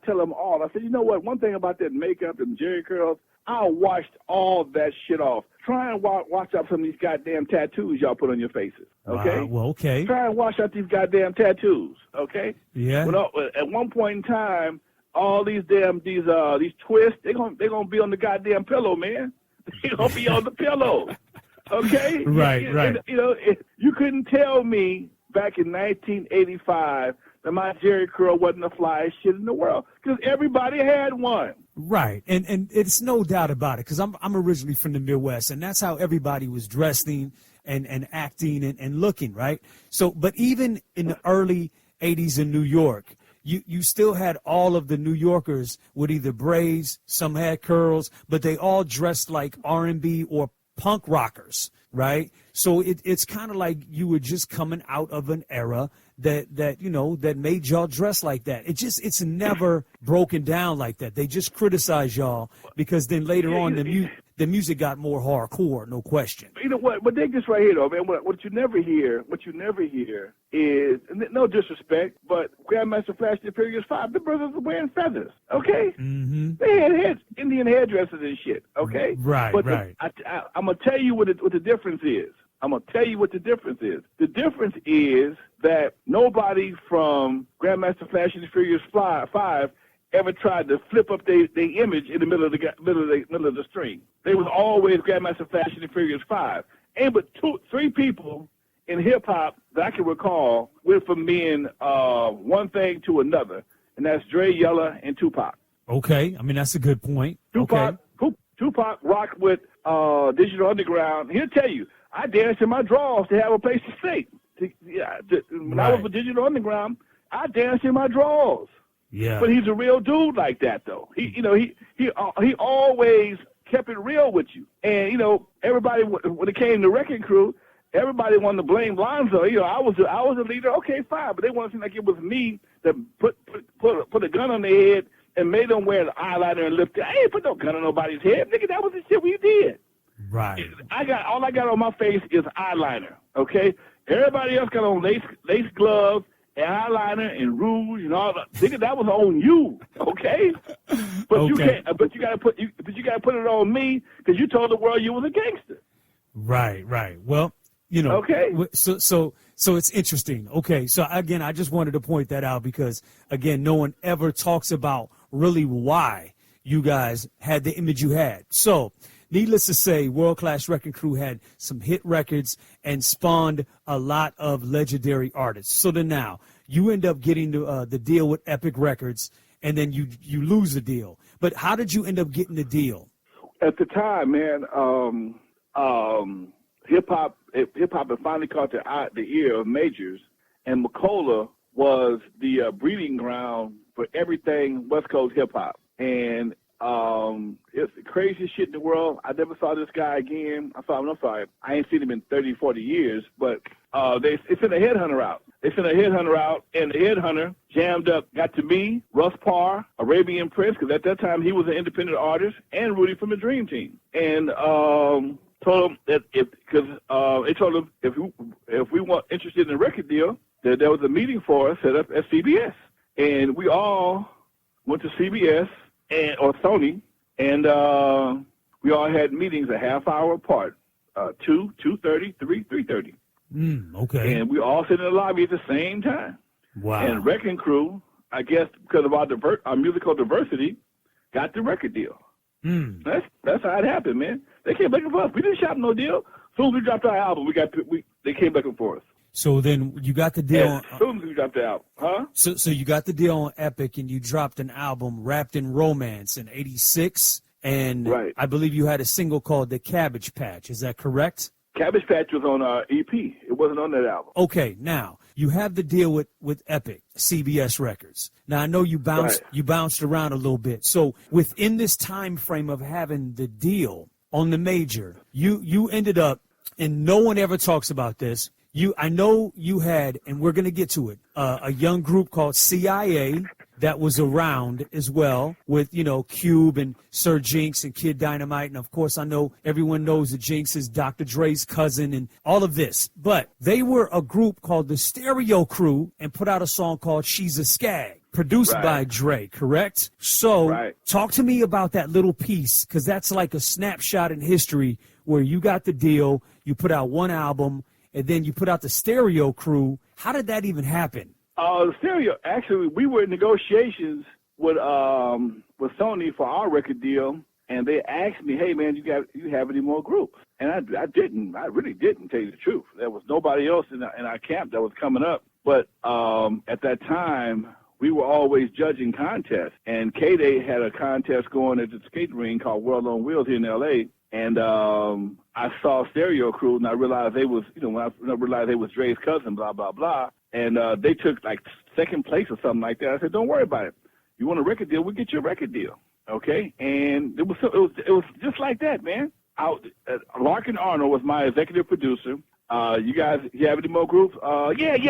tell them all. I said, you know what? One thing about that makeup and Jerry curls, I washed all that shit off. Try and wash out some of these goddamn tattoos y'all put on your faces. Okay. Well, okay. Try and wash out these goddamn tattoos. Okay. Yeah. But at one point in time, all these twists, they're gonna be on the goddamn pillow, man. They're gonna be on the pillow. Okay. Right. You couldn't tell me back in 1985 that my Jerry curl wasn't the flyest shit in the world, because everybody had one. Right, and it's no doubt about it, because I'm originally from the Midwest, and that's how everybody was dressing and acting and looking, right? So, but even in the early 80s in New York, you still had all of the New Yorkers with either braids, some had curls, but they all dressed like R&B or punk rockers, right? So it's kind of like you were just coming out of an era that made y'all dress like that. It's never broken down like that. They just criticize y'all because then later on the music got more hardcore, no question. You know what? But they just right here though, man. What you never hear is, no disrespect, but Grandmaster Flash the Furious 5, the brothers were wearing feathers. Okay, they had Indian hairdressers and shit. Okay, right. I'm gonna tell you what the difference is. The difference is that nobody from Grandmaster Flash and the Furious 5 ever tried to flip up their image in the middle of the stream. They was always Grandmaster Flash and the Furious 5. And but 3 people in hip hop that I can recall went from being one thing to another, and that's Dre, Yella, and Tupac. Okay, I mean that's a good point. Tupac rocked with Digital Underground. He'll tell you, I danced in my drawers to have a place to stay. When I was with Digital Underground, I danced in my drawers. Yeah. But he's a real dude like that, though. He always kept it real with you. And, everybody, when it came to Wrecking Crew, everybody wanted to blame Lonzo. I was a leader. Okay, fine. But they wanted to seem like it was me that put a gun on their head and made them wear the eyeliner and lift it. I ain't put no gun on nobody's head. Nigga, that was the shit we did. Right. All I got on my face is eyeliner, okay? Everybody else got on lace gloves and eyeliner and rouge and all that. Nigga, that was on you, okay? But Okay. you can't. But you gotta put it on me because you told the world you was a gangster. Right. Well, Okay. So it's interesting. Okay. So again, I just wanted to point that out because again, no one ever talks about really why you guys had the image you had. So needless to say, World Class Wrecking Crew had some hit records and spawned a lot of legendary artists. So then now you end up getting the deal with Epic Records, and then you lose the deal. But how did you end up getting the deal? At the time, man, hip hop had finally caught the ear of majors, and Macola was the breeding ground for everything West Coast hip hop. And it's the craziest shit in the world. I never saw this guy again. I ain't seen him in 30, 40 years, but they sent a headhunter out. And the headhunter jammed up, got to me, Russ Parr, Arabian Prince, because at that time he was an independent artist, and Rudy from the Dream Team. And told him that if we weren't interested in a record deal, that there was a meeting for us set up at CBS. And we all went to CBS or Sony, and we all had meetings a half hour apart, 2, 2:30, 3, 3:30. Okay. And we all sit in the lobby at the same time. Wow. And Wrecking Crew, I guess because of our musical diversity, got the record deal. That's how it happened, man. They came looking for us. We didn't shop no deal. As soon as we dropped our album, they came looking for us. So then you got the deal. As soon as we dropped the album, huh? So you got the deal on Epic, and you dropped an album, Wrapped in Romance, in '86, and right. I believe you had a single called The Cabbage Patch. Is that correct? Cabbage Patch was on our EP. It wasn't on that album. Okay, now you have the deal with Epic, CBS Records. Now I know you bounced around a little bit. So within this time frame of having the deal on the major, you ended up, and no one ever talks about this. I know you had, and we're going to get to it, a young group called CIA that was around as well with, Cube and Sir Jinx and Kid Dynamite. And, of course, I know everyone knows that Jinx is Dr. Dre's cousin and all of this. But they were a group called the Stereo Crew and put out a song called She's a Skag, produced by Dre, correct? So talk to me about that little piece, because that's like a snapshot in history where you got the deal, you put out one album, and then you put out the Stereo Crew. How did that even happen? The Stereo, actually, we were in negotiations with Sony for our record deal, and they asked me, "Hey, man, you have any more groups?" And I didn't. I really didn't, tell you the truth. There was nobody else in our camp that was coming up. But at that time, we were always judging contests, and K-Day had a contest going at the skate ring called World on Wheels here in L.A., and I saw Stereo Crew, and I realized they was, when I realized they was Dre's cousin, blah, blah, blah. And they took, like, second place or something like that. I said, don't worry about it. You want a record deal, we'll get you a record deal, okay? And it was just like that, man. Larkin Arnold was my executive producer. You have any more groups? Yeah. They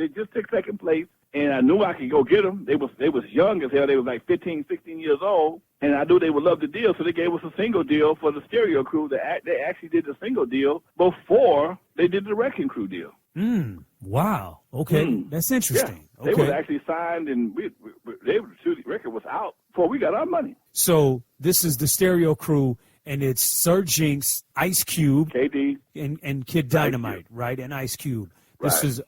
just took second place, and I knew I could go get them. They was young as hell. They was like 15, 16 years old, and I knew they would love the deal, so they gave us a single deal for the Stereo Crew. They actually did the single deal before they did the Wrecking Crew deal. Wow. Okay, that's interesting. Yeah. They okay. was actually signed, and the record was out before we got our money. So this is the Stereo Crew, and it's Sir Jinx, Ice Cube, KD, and Kid Dynamite, right? And Ice Cube. This Right. is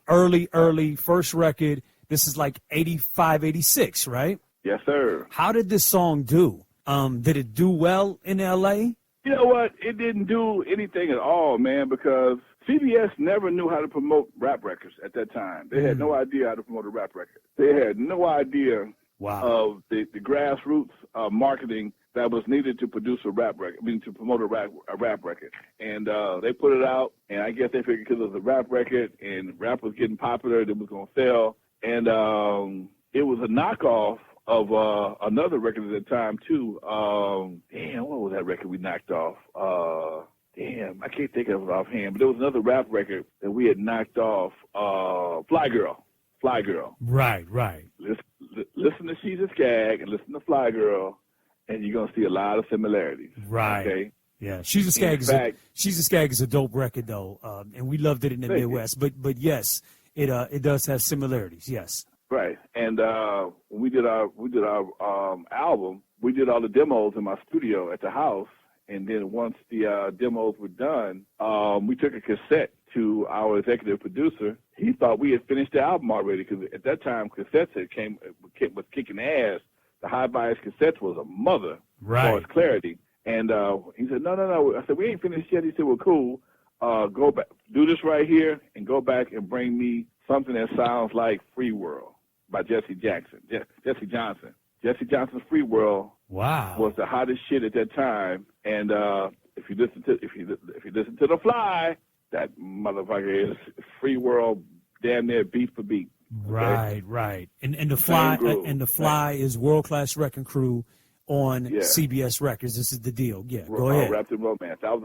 early first record. This is like 85, 86, right? Yes, sir. How did this song do? Did it do well in L.A.? You know what? It didn't do anything at all, man, because CBS never knew how to promote rap records at that time. They had no idea how to promote a rap record. They had no idea of the grassroots marketing that was needed to produce a rap record, to promote a rap record. And they put it out, and I guess they figured because it was a rap record and rap was getting popular, it was going to sell. and it was a knockoff of another record at the time too. Damn, what was that record we knocked off? Damn, I can't think of it offhand, but there was another rap record that we had knocked off. Fly Girl. Right. Listen to She's a Skag and listen to Fly Girl, and you're gonna see a lot of similarities. Right. Okay. Yeah, She's a Skag is a dope record though, and we loved it in the Midwest. But yes, it does have similarities. Yes. Right. And when we did our album, we did all the demos in my studio at the house, and then once the demos were done, we took a cassette to our executive producer. He thought we had finished the album already because at that time cassettes was kicking ass. The high bias cassettes was a mother right. as far as clarity. And he said, no. I said, we ain't finished yet. He said, well, cool. Go back, do this right here, and go back and bring me something that sounds like Free World by Jesse Johnson. Jesse Johnson's Free World was the hottest shit at that time. And if you listen to The Fly, that motherfucker is Free World, damn near beat for beat. Okay? Right. And the Fly is World Class Wrecking Crew on CBS Records. This is the deal. Yeah, go ahead. Wrapped in Romance. That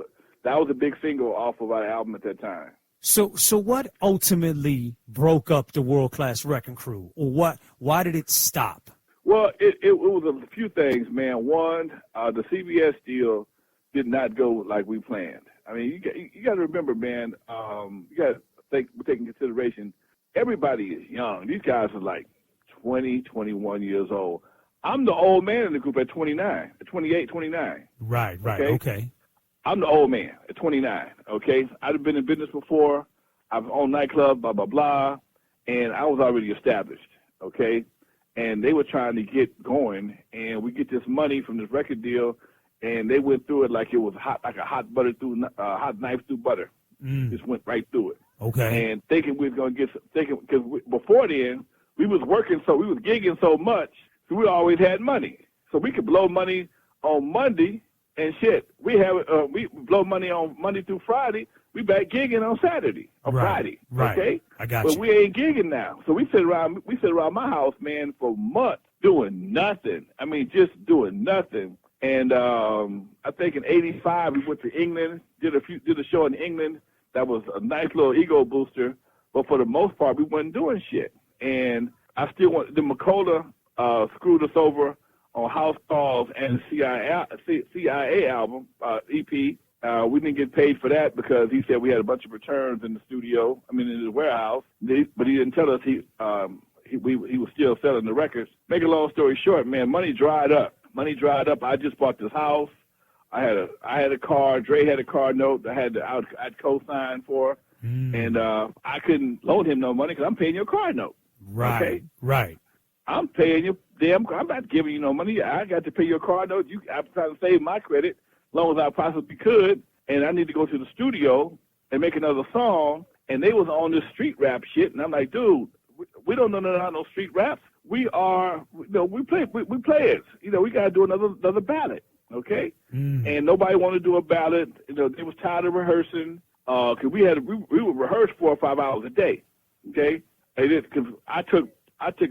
was a big single off of our album at that time. So what ultimately broke up the World Class Wrecking Crew, or why did it stop? Well, it was a few things, man. One, the CBS deal did not go like we planned. I mean, you got to remember, man. You got to take into consideration. Everybody is young. These guys are like 20, 21 years old. I'm the old man in the group at 29, at 28, 29. Right. Okay. I'm the old man at 29, okay? I've been in business before. I've owned nightclub, blah, blah, blah, and I was already established, okay? And they were trying to get going, and we get this money from this record deal, and they went through it like it was hot, like a hot knife through butter. Just went right through it. Okay. And thinking we was going to because before then, we was gigging so much, so we always had money. So we could blow money on Monday, and shit, we blow money on Monday through Friday. We back gigging on Saturday or Friday. Right. Okay, I got you. But we ain't gigging now. So we sit around my house, man, for months doing nothing. I mean, just doing nothing. And I think in '85 we went to England, did a show in England. That was a nice little ego booster. But for the most part, we wasn't doing shit. And I still want the Macola screwed us over on House Calls and the CIA album, EP. We didn't get paid for that because he said we had a bunch of returns in the studio, in the warehouse. But he didn't tell us he was still selling the records. Make a long story short, man, money dried up. I just bought this house. I had a car. Dre had a car note. I'd co-signed for, and I couldn't loan him no money because I'm paying your car note. Right. Okay? Right. I'm paying you. I'm not giving you no money. I got to pay your car note. I'm trying to save my credit as long as I possibly could, and I need to go to the studio and make another song. And they was on this street rap shit, and I'm like, dude, we don't know no street raps. We players. We got to do another ballad, okay? And nobody wanted to do a ballad. They was tired of rehearsing because we would rehearse 4 or 5 hours a day, okay? Because I took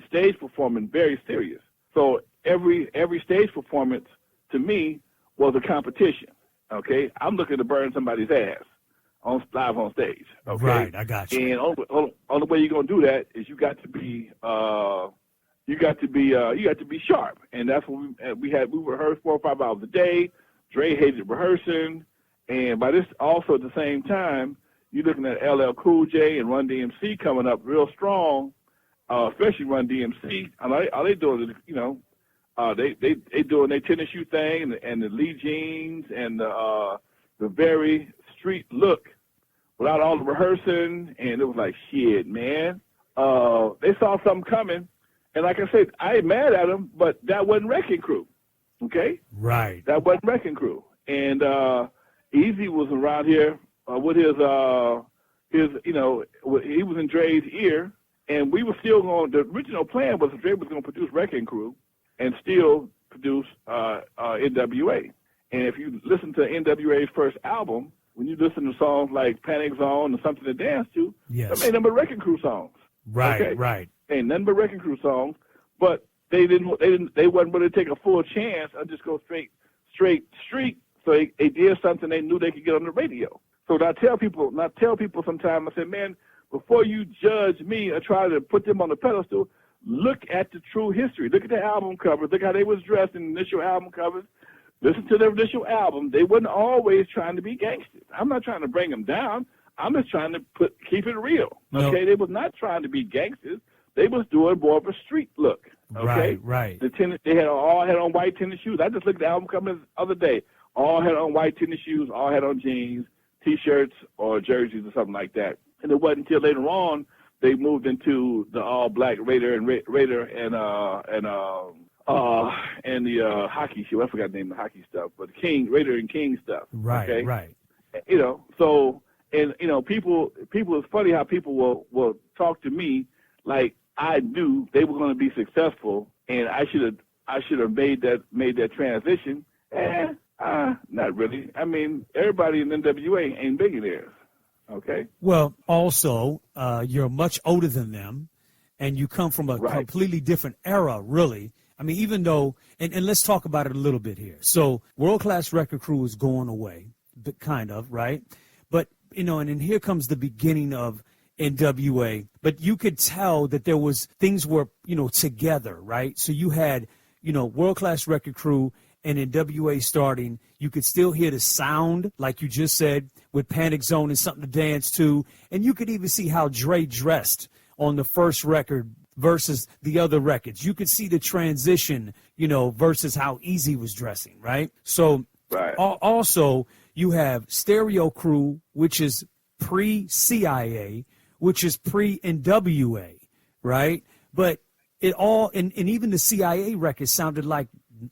stage performing very serious. So every stage performance to me was a competition. Okay, I'm looking to burn somebody's ass live on stage. Okay, right, I got you. And only way you're gonna do that is you got to be sharp. And that's what we rehearsed 4 or 5 hours a day. Dre hated rehearsing, and by this also at the same time you're looking at LL Cool J and Run DMC coming up real strong. Especially Run DMC, all they doing is, they doing their tennis shoe thing and the Lee jeans and the very street look without all the rehearsing, and it was like, shit, man. They saw something coming, and like I said, I ain't mad at them, but that wasn't Wrecking Crew, okay? Right. That wasn't Wrecking Crew. And Eazy was around here with his he was in Dre's ear. And we were still going. The original plan was Dre was going to produce Wrecking Crew, and still produce NWA. And if you listen to NWA's first album, when you listen to songs like Panic Zone and Something to Dance to, yes, they made them a Wrecking Crew songs. Right, okay? right. ain't nothing but Wrecking Crew songs, but they wasn't really take a full chance and just go straight street. So they did something they knew they could get on the radio. So I tell people sometimes, I say, man, before you judge me or try to put them on the pedestal, look at the true history. Look at the album covers. Look how they was dressed in the initial album covers. Listen to their initial album. They wasn't always trying to be gangsters. I'm not trying to bring them down. I'm just trying to keep it real. Okay, No. They was not trying to be gangsters. They was doing more of a street look. Okay, Right. They all had on white tennis shoes. I just looked at the album cover the other day. All had on white tennis shoes. All had on jeans, T-shirts, or jerseys or something like that. And it wasn't until later on they moved into the all-black Raider and the hockey shoe. I forgot the name of the hockey stuff, but Raider and King stuff. Right. Okay? Right. You know, so, and, you know, people, it's funny how people will talk to me like I knew they were going to be successful and I should have made that transition. Not really. I mean, everybody in NWA ain't millionaires. Okay. Well, also, you're much older than them, and you come from a completely different era, really. I mean, even though, and let's talk about it a little bit here. So, World Class Record Crew is going away, kind of, right? But, you know, and then here comes the beginning of NWA. But you could tell that there was, things were, you know, together, right? So you had, you know, World Class Record Crew and NWA starting. You could still hear the sound, like you just said, with Panic Zone and Something to Dance To. And you could even see how Dre dressed on the first record versus the other records. You could see the transition, you know, versus how Eazy was dressing, right? So also you have Stereo Crew, which is pre-CIA, which is pre-NWA, right? But it all, and even the CIA records sounded like,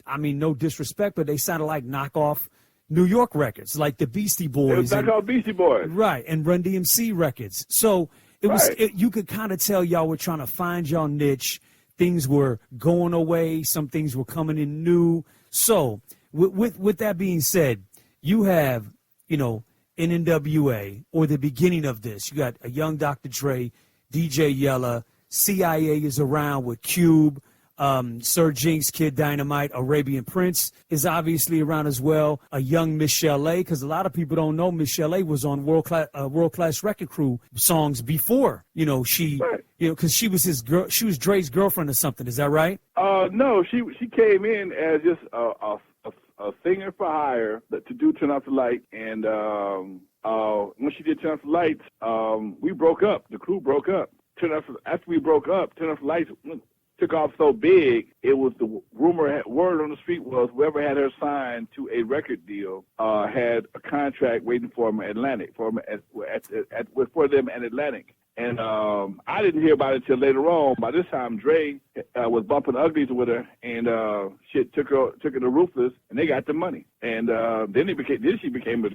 I mean, no disrespect, but they sounded like knockoff New York records, like the Beastie Boys. It was knockoff Beastie Boys. Right, and Run DMC records. So it was, you could kind of tell y'all were trying to find y'all niche. Things were going away. Some things were coming in new. So with that being said, you have, you know, in NWA, or the beginning of this, you got a young Dr. Dre, DJ Yella, CIA is around with Cube, Sir Jinx, Kid Dynamite, Arabian Prince is obviously around as well. A young Michelle A, because a lot of people don't know Michelle A was on World Class Record Crew songs before. You know, you know, because she was his girl, she was Dre's girlfriend or something. Is that right? No, she came in as just a singer for hire to do Turn Off the Light, and when she did Turn Off the Lights, we broke up. The crew broke up. After we broke up, Turn Off the Lights took off so big, it was the word on the street was whoever had her signed to a record deal had a contract waiting for them at Atlantic, for them at Atlantic. And I didn't hear about it till later on. By this time, Dre was bumping uglies with her, and took her to Ruthless, and they got the money. And then she became his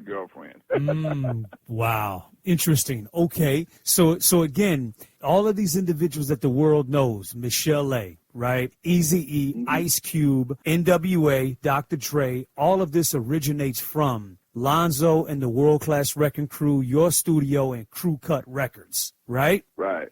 girlfriend. Wow, interesting. Okay, so again, all of these individuals that the world knows, Michelle A, right, Eazy-E, Ice Cube, NWA, Dr. Dre, all of this originates from Lonzo and the World Class Wrecking Crew, your studio, and Crew Cut Records, right? Right.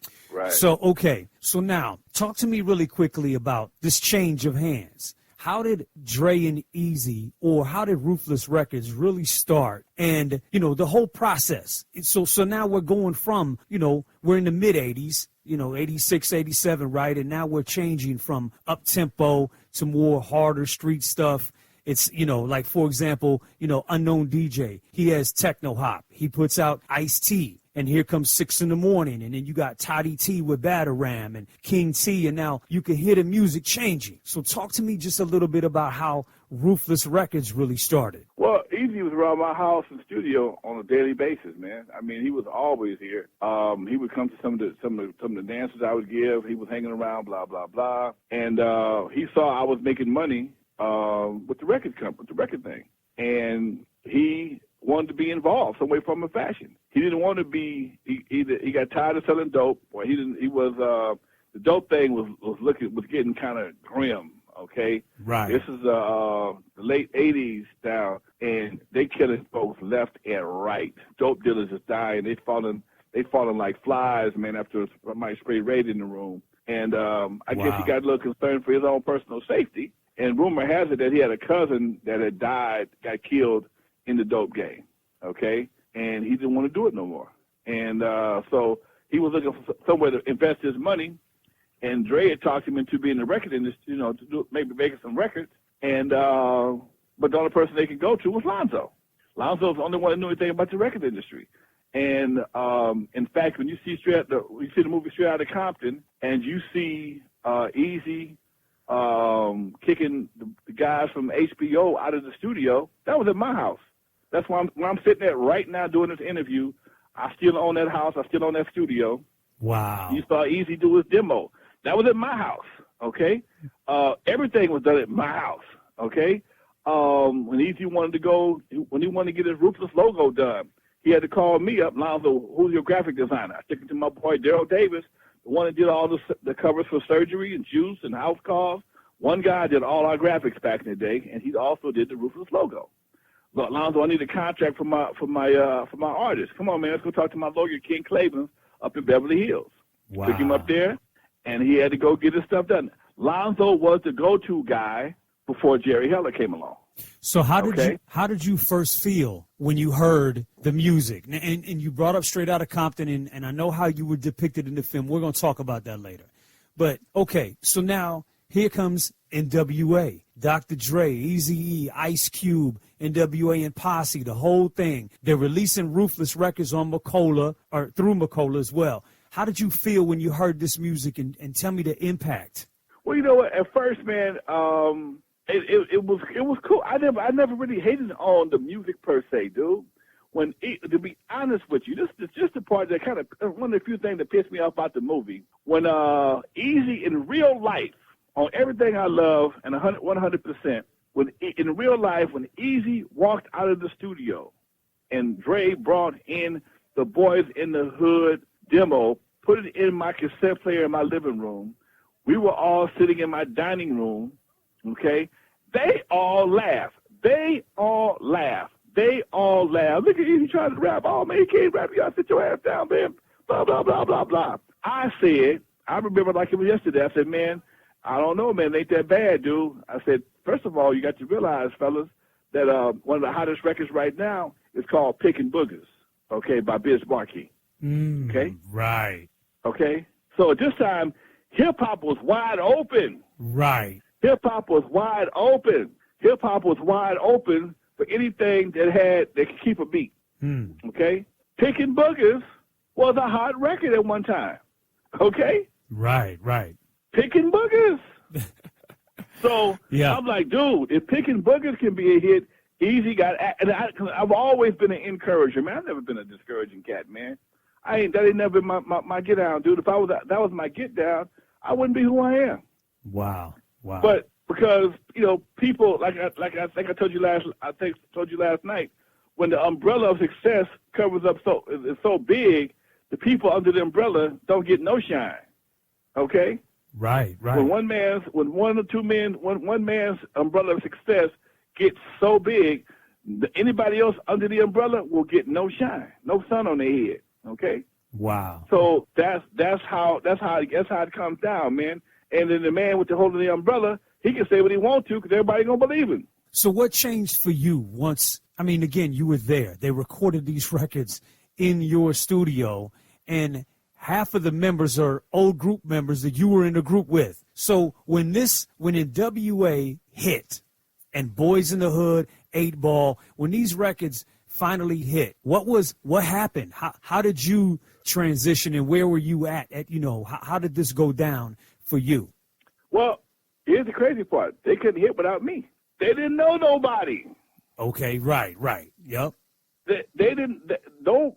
So, okay. So now, talk to me really quickly about this change of hands. How did Dre and Eazy, or how did Ruthless Records really start? And, you know, the whole process. So now we're going from, you know, we're in the mid-'80s, you know, 86, 87, right? And now we're changing from up-tempo to more harder street stuff. It's, you know, like, for example, you know, Unknown DJ, he has Techno Hop. He puts out Ice-T, and here comes 6 in the Morning. And then you got Toddy T with Batarram and King T, and now you can hear the music changing. So talk to me just a little bit about how Ruthless Records really started. Well, Eazy was around my house and studio on a daily basis, man. I mean, he was always here. He would come to some of the dances I would give. He was hanging around, blah, blah, blah. And he saw I was making money with the record thing, and he wanted to be involved some way, form, or fashion. He didn't want to be. He got tired of selling dope, or the dope thing was getting kind of grim. Okay, right. This is the late '80s now, and they killing folks left and right. Dope dealers is dying. They falling they falling like flies, man, after somebody sprayed Raid in the room. And I guess he got a little concerned for his own personal safety. And rumor has it that he had a cousin that had died, got killed in the dope game, okay? And he didn't want to do it no more. And so he was looking for somewhere to invest his money. And Dre had talked him into being in the record industry, to do, maybe making some records. And but the only person they could go to was Lonzo. Lonzo was the only one who knew anything about the record industry. And in fact, when you see the movie Straight Outta Compton, and you see Eazy kicking the guys from HBO out of the studio, that was at my house. That's where I'm sitting at right now doing this interview. I still own that house. I still own that studio. Wow. You saw Eazy do his demo. That was at my house, okay? Everything was done at my house, okay? When Eazy wanted to go, when he wanted to get his Ruthless logo done, he had to call me up, Lonzo, who's your graphic designer? I took it to my boy, Daryl Davis, the one that did all the covers for Surgery and Juice and House Calls. One guy did all our graphics back in the day, and he also did the Ruthless logo. Look, Lonzo, I need a contract for my artist. Come on, man, let's go talk to my lawyer, Ken Clavens, up in Beverly Hills. Wow. Took him up there, and he had to go get his stuff done. Lonzo was the go-to guy before Jerry Heller came along. So how did you first feel when you heard the music? And you brought up Straight Outta Compton, and I know how you were depicted in the film. We're going to talk about that later. But, okay, so now here comes NWA, Dr. Dre, Eazy-E, Ice Cube, NWA and Posse, the whole thing. They're releasing Ruthless records on Macola, or through Macola as well. How did you feel when you heard this music, and tell me the impact? Well, you know what? At first, man, it was cool. I never really hated on the music per se, dude. To be honest with you, this is just the part that kind of one of the few things that pissed me off about the movie. When Eazy in real life, on everything I love and 100%, in real life, when Eazy walked out of the studio and Dre brought in the Boys in the Hood demo, put it in my cassette player in my living room, we were all sitting in my dining room, okay? They all laughed. They all laughed. They all laughed. Look at Eazy trying to rap. Oh, man, he can't rap. You got to sit your ass down, man. Blah, blah, blah, blah, blah. I remember like it was yesterday. I said, man, I don't know, man. It ain't that bad, dude. I said, first of all, you got to realize, fellas, that one of the hottest records right now is called Pickin' Boogers, okay, by Biz Markie. Okay? Right. Okay? So at this time, hip-hop was wide open. Right. Hip-hop was wide open. Hip-hop was wide open for anything that could keep a beat. Okay? Pickin' Boogers was a hot record at one time. Okay? Right. Pickin' Boogers. So yeah. I'm like, dude, if Pickin' Boogers can be a hit, Eazy got. And I've always been an encourager, man. I've never been a discouraging cat, man. That ain't never been my get down, dude. If that was my get down, I wouldn't be who I am. Wow. But because people like I think I told you last night, when the umbrella of success covers up is so big, the people under the umbrella don't get no shine. Okay. Right. When one man's umbrella of success gets so big, anybody else under the umbrella will get no shine, no sun on their head. Okay. Wow. So that's how it comes down, man. And then the man with the hold of the umbrella, he can say what he wants to because everybody gonna believe him. So what changed for you once? I mean, again, you were there. They recorded these records in your studio, and half of the members are old group members that you were in a group with. So when NWA hit and Boys in the Hood, 8 Ball, when these records finally hit, what happened? How did you transition, and where were you at how did this go down for you? Well, here's the crazy part. They couldn't hit without me. They didn't know nobody. Okay, right. Yep. They didn't.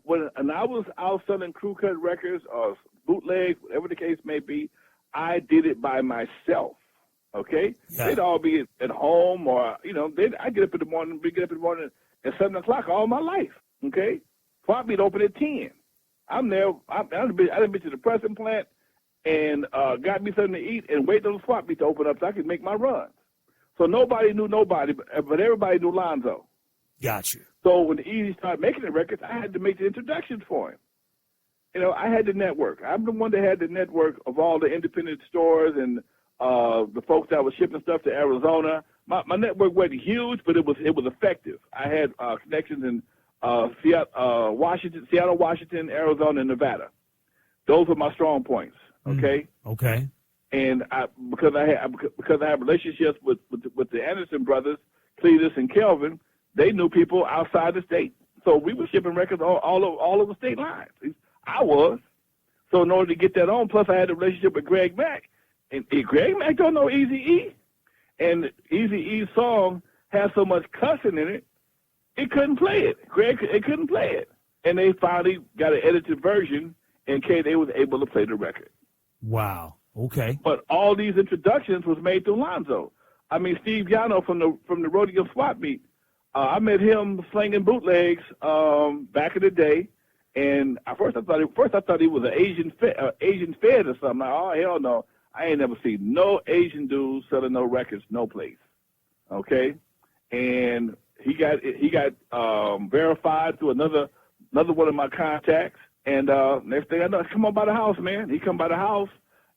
When I was out selling crew cut records or bootlegs, whatever the case may be, I did it by myself. Okay, yeah. They'd all be at home, or I get up in the morning. We get up in the morning at 7 o'clock all my life. Okay, swap meet open at 10. I'm there. I done been to the pressing plant and got me something to eat and wait till the swap meet to open up so I could make my runs. So nobody knew nobody, but everybody knew Lonzo. Got you. So when Eazy started making the records, I had to make the introductions for him. I had the network. I'm the one that had the network of all the independent stores and the folks that were shipping stuff to Arizona. My network wasn't huge, but it was effective. I had connections in Seattle, Washington, Arizona, and Nevada. Those were my strong points. Okay. Okay. And because I have relationships with the Anderson brothers, Cletus and Kelvin, they knew people outside the state. So we were shipping records all over state lines. I was. So in order to get that on, plus I had a relationship with Greg Mack. And Greg Mack don't know Eazy-E. And Eazy-E's song has so much cussing in it couldn't play it. It couldn't play it. And they finally got an edited version in case they was able to play the record. Wow. Okay. But all these introductions was made through Lonzo. I mean, Steve Yano from the Rodeo Swap Meet. I met him slinging bootlegs back in the day. And at first I thought he was an Asian Fed or something. Like, oh hell no, I ain't never seen no Asian dude selling no records, no place. Okay, and he got verified through another one of my contacts. And next thing I know, come on by the house, man. He come by the house,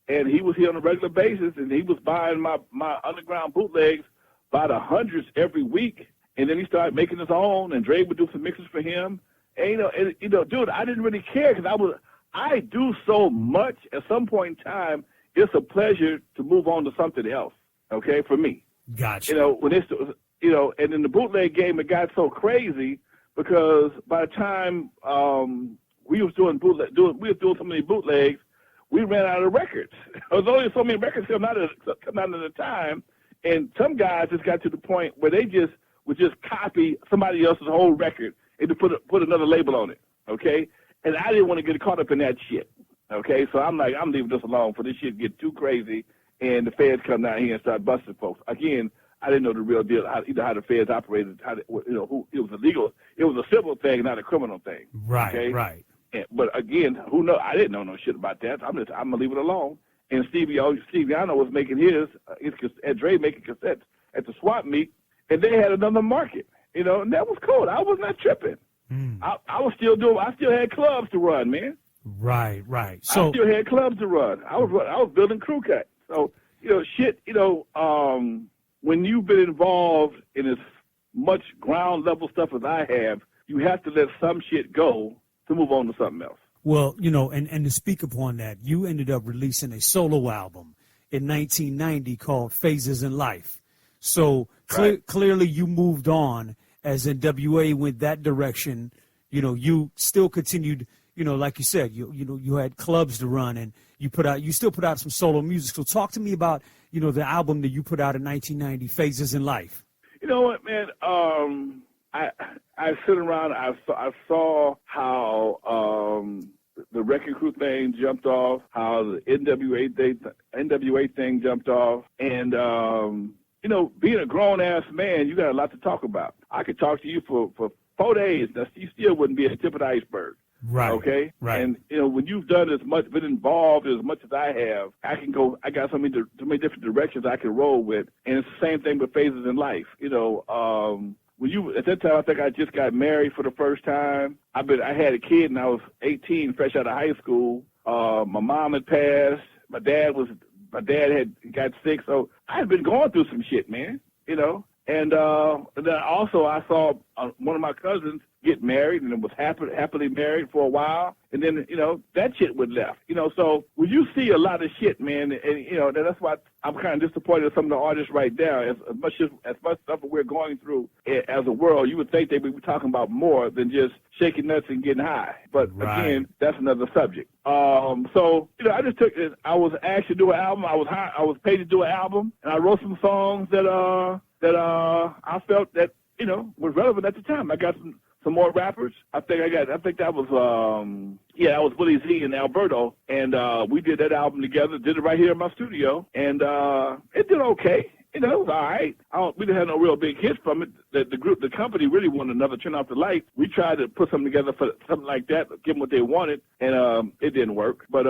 and he was here on a regular basis, and he was buying my underground bootlegs by the hundreds every week. And then he started making his own, and Dre would do some mixes for him. And, dude, I didn't really care because I do so much. At some point in time, it's a pleasure to move on to something else. Okay, for me. Gotcha. When it's, and in the bootleg game, it got so crazy because by the time we was doing so many bootlegs, we ran out of records. There was only so many records come out at a time, and some guys just got to the point where they would just copy somebody else's whole record and to put another label on it, okay? And I didn't want to get caught up in that shit, okay? So I'm like, I'm leaving this alone for this shit to get too crazy, and the feds come down here and start busting folks. Again, I didn't know the real deal, how the feds operated, who it was illegal. It was a civil thing, not a criminal thing. Right, okay? right. But again, who knows? I didn't know no shit about that. I'm gonna leave it alone. And Steve Yano was making his Dre making cassettes at the swap meet, and they had another market. And that was cool. I was not tripping. I still had clubs to run, man. Right. So I still had clubs to run. I was building crew cuts. So, when you've been involved in as much ground level stuff as I have, you have to let some shit go to move on to something else. Well, and to speak upon that, you ended up releasing a solo album in 1990 called Phases in Life. So clearly you moved on as NWA went that direction. You still continued, like you said, you had clubs to run, and you still put out some solo music. So talk to me about, the album that you put out in 1990, Phases in Life. You know what, man? I sit around, I saw how the Wrecking Crew thing jumped off, how the NWA thing jumped off, and being a grown-ass man, you got a lot to talk about. I could talk to you for 4 days. You still wouldn't be at the tip of the iceberg. Right. Okay? Right. And, when you've done been involved as much as I have, I got so many different directions I can roll with. And it's the same thing with Phases in Life. At that time, I think I just got married for the first time. I had a kid and I was 18, fresh out of high school. My mom had passed. My dad had got sick, so I had been going through some shit, man, And then also I saw one of my cousins get married and was happily married for a while, and then that shit was left. So when you see a lot of shit, man, and that's why I'm kind of disappointed in some of the artists right now. As much stuff that we're going through as a world, you would think they would be talking about more than just shaking nuts and getting high. But again, that's another subject. So I just took it. I was asked to do an album. I was paid to do an album, and I wrote some songs that I felt that was relevant at the time. I got some more rappers. I think that was that was Willie Z and Alberto, and we did that album together. Did it right here in my studio, and it did okay. It was all right. We didn't have no real big hits from it. The company really wanted another Turn Off the Light. We tried to put something together for something like that, give them what they wanted, and it didn't work. But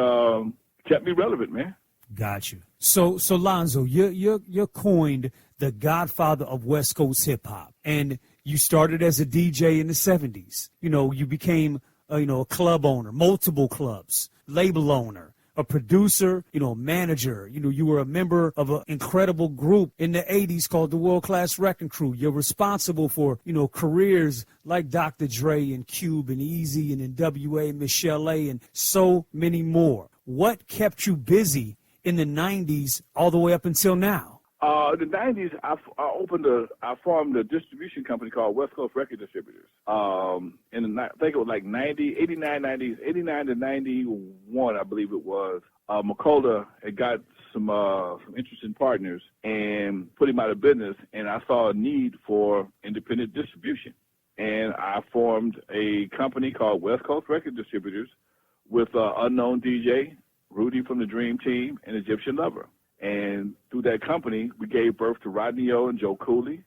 kept me relevant, man. Got you. So Lonzo, you're coined the godfather of West Coast hip hop, and you started as a DJ in the 70s. You became a club owner, multiple clubs, label owner, a producer, manager. You were a member of an incredible group in the 80s called the World Class Wrecking Crew. You're responsible for, careers like Dr. Dre and Cube and Eazy and NWA, Michelle A, and so many more. What kept you busy in the 90s all the way up until now? In the 90s, I formed a distribution company called West Coast Record Distributors. I think it was like 89 to 91, I believe it was. Makola had got some interesting partners and put him out of business, and I saw a need for independent distribution. And I formed a company called West Coast Record Distributors with unknown DJ, Rudy from the Dream Team, and Egyptian Lover. And through that company, we gave birth to Rodney O and Joe Cooley.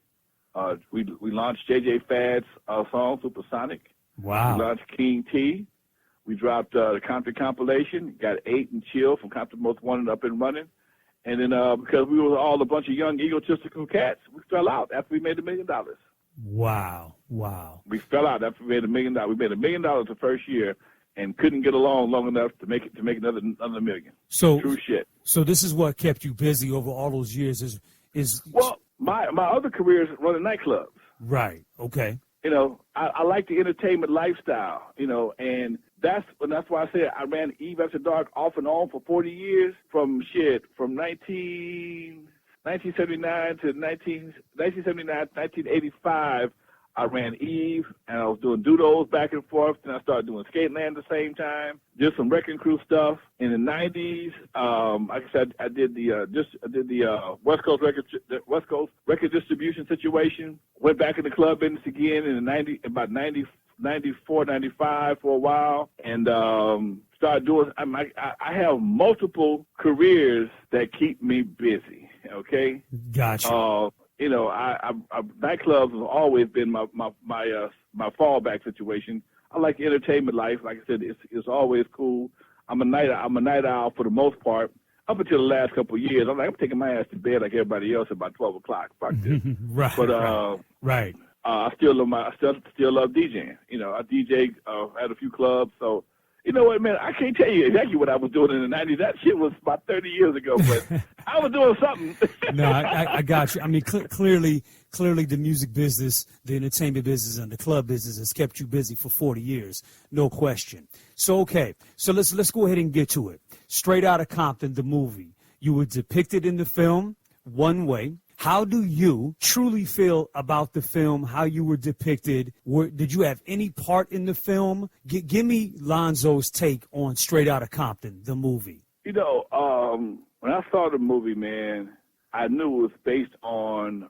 We launched JJ Fad's song, Supersonic. Wow. We launched King T. We dropped the Compton compilation, got 8 and Chill from Compton Most Wanted up and running. And then because we were all a bunch of young egotistical cats, we fell out after we made $1 million. Wow. We fell out after we made $1 million. We made $1 million the first year and couldn't get along long enough to make another $1 million. So true shit. So this is what kept you busy over all those years is well, my other career is running nightclubs. Right. Okay. I like the entertainment lifestyle, and that's why I said I ran Eve After Dark off and on for 40 years from 1979 to 1985. I ran Eve, and I was doing doodles back and forth. Then I started doing Skateland at the same time. Did some Wrecking Crew stuff in the '90s. Like I said, I did the West Coast record distribution situation. Went back in the club business again in the about 94, 95 for a while, and started doing. I have multiple careers that keep me busy. Okay. Gotcha. Nightclubs have always been my fallback situation. I like the entertainment life. Like I said, it's always cool. I'm a night owl for the most part. Up until the last couple of years, I'm taking my ass to bed like everybody else at about 12 o'clock. Fuck this. Right. But right. I still love DJing. I DJ at a few clubs. So you know what, man? I can't tell you exactly what I was doing in the 90s. That shit was about 30 years ago, but I was doing something. No, I got you. I mean, clearly the music business, the entertainment business, and the club business has kept you busy for 40 years. No question. So, okay. So let's go ahead and get to it. Straight Outta Compton, the movie. You were depicted in the film one way. How do you truly feel about the film, how you were depicted? Did you have any part in the film? Give me Lonzo's take on Straight Outta Compton, the movie. When I saw the movie, man, I knew it was based on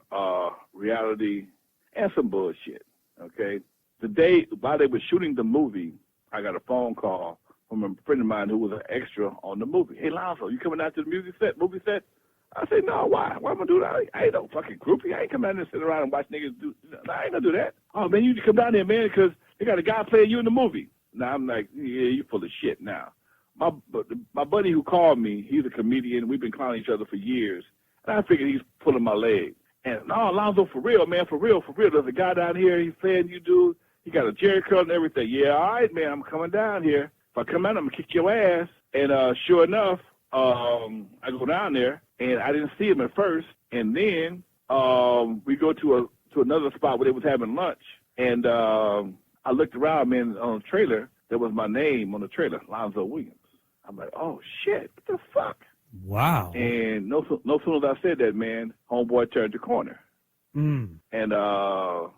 reality and some bullshit, okay? The day while they were shooting the movie, I got a phone call from a friend of mine who was an extra on the movie. Hey, Lonzo, you coming out to the movie set? I said, no, why? Why am I doing that? I ain't no fucking groupie. I ain't coming down there and sit around and watch niggas do. No, I ain't gonna do that. Oh, man, you need to come down there, man, because they got a guy playing you in the movie. Now, I'm like, yeah, you full of shit now. My buddy who called me, he's a comedian. We've been clowning each other for years. And I figured he's pulling my leg. And, no, Lonzo, for real, man, for real. There's a guy down here, he's playing you, dude. He got a jerry curl and everything. Yeah, all right, man, I'm coming down here. If I come out, I'm gonna kick your ass. And sure enough, I go down there. And I didn't see him at first, and then we go to another spot where they was having lunch, and I looked around, man, on the trailer. There was my name on the trailer, Lonzo Williams. I'm like, oh shit, what the fuck? Wow. And no sooner as I said that, man, homeboy turned the corner, and I'm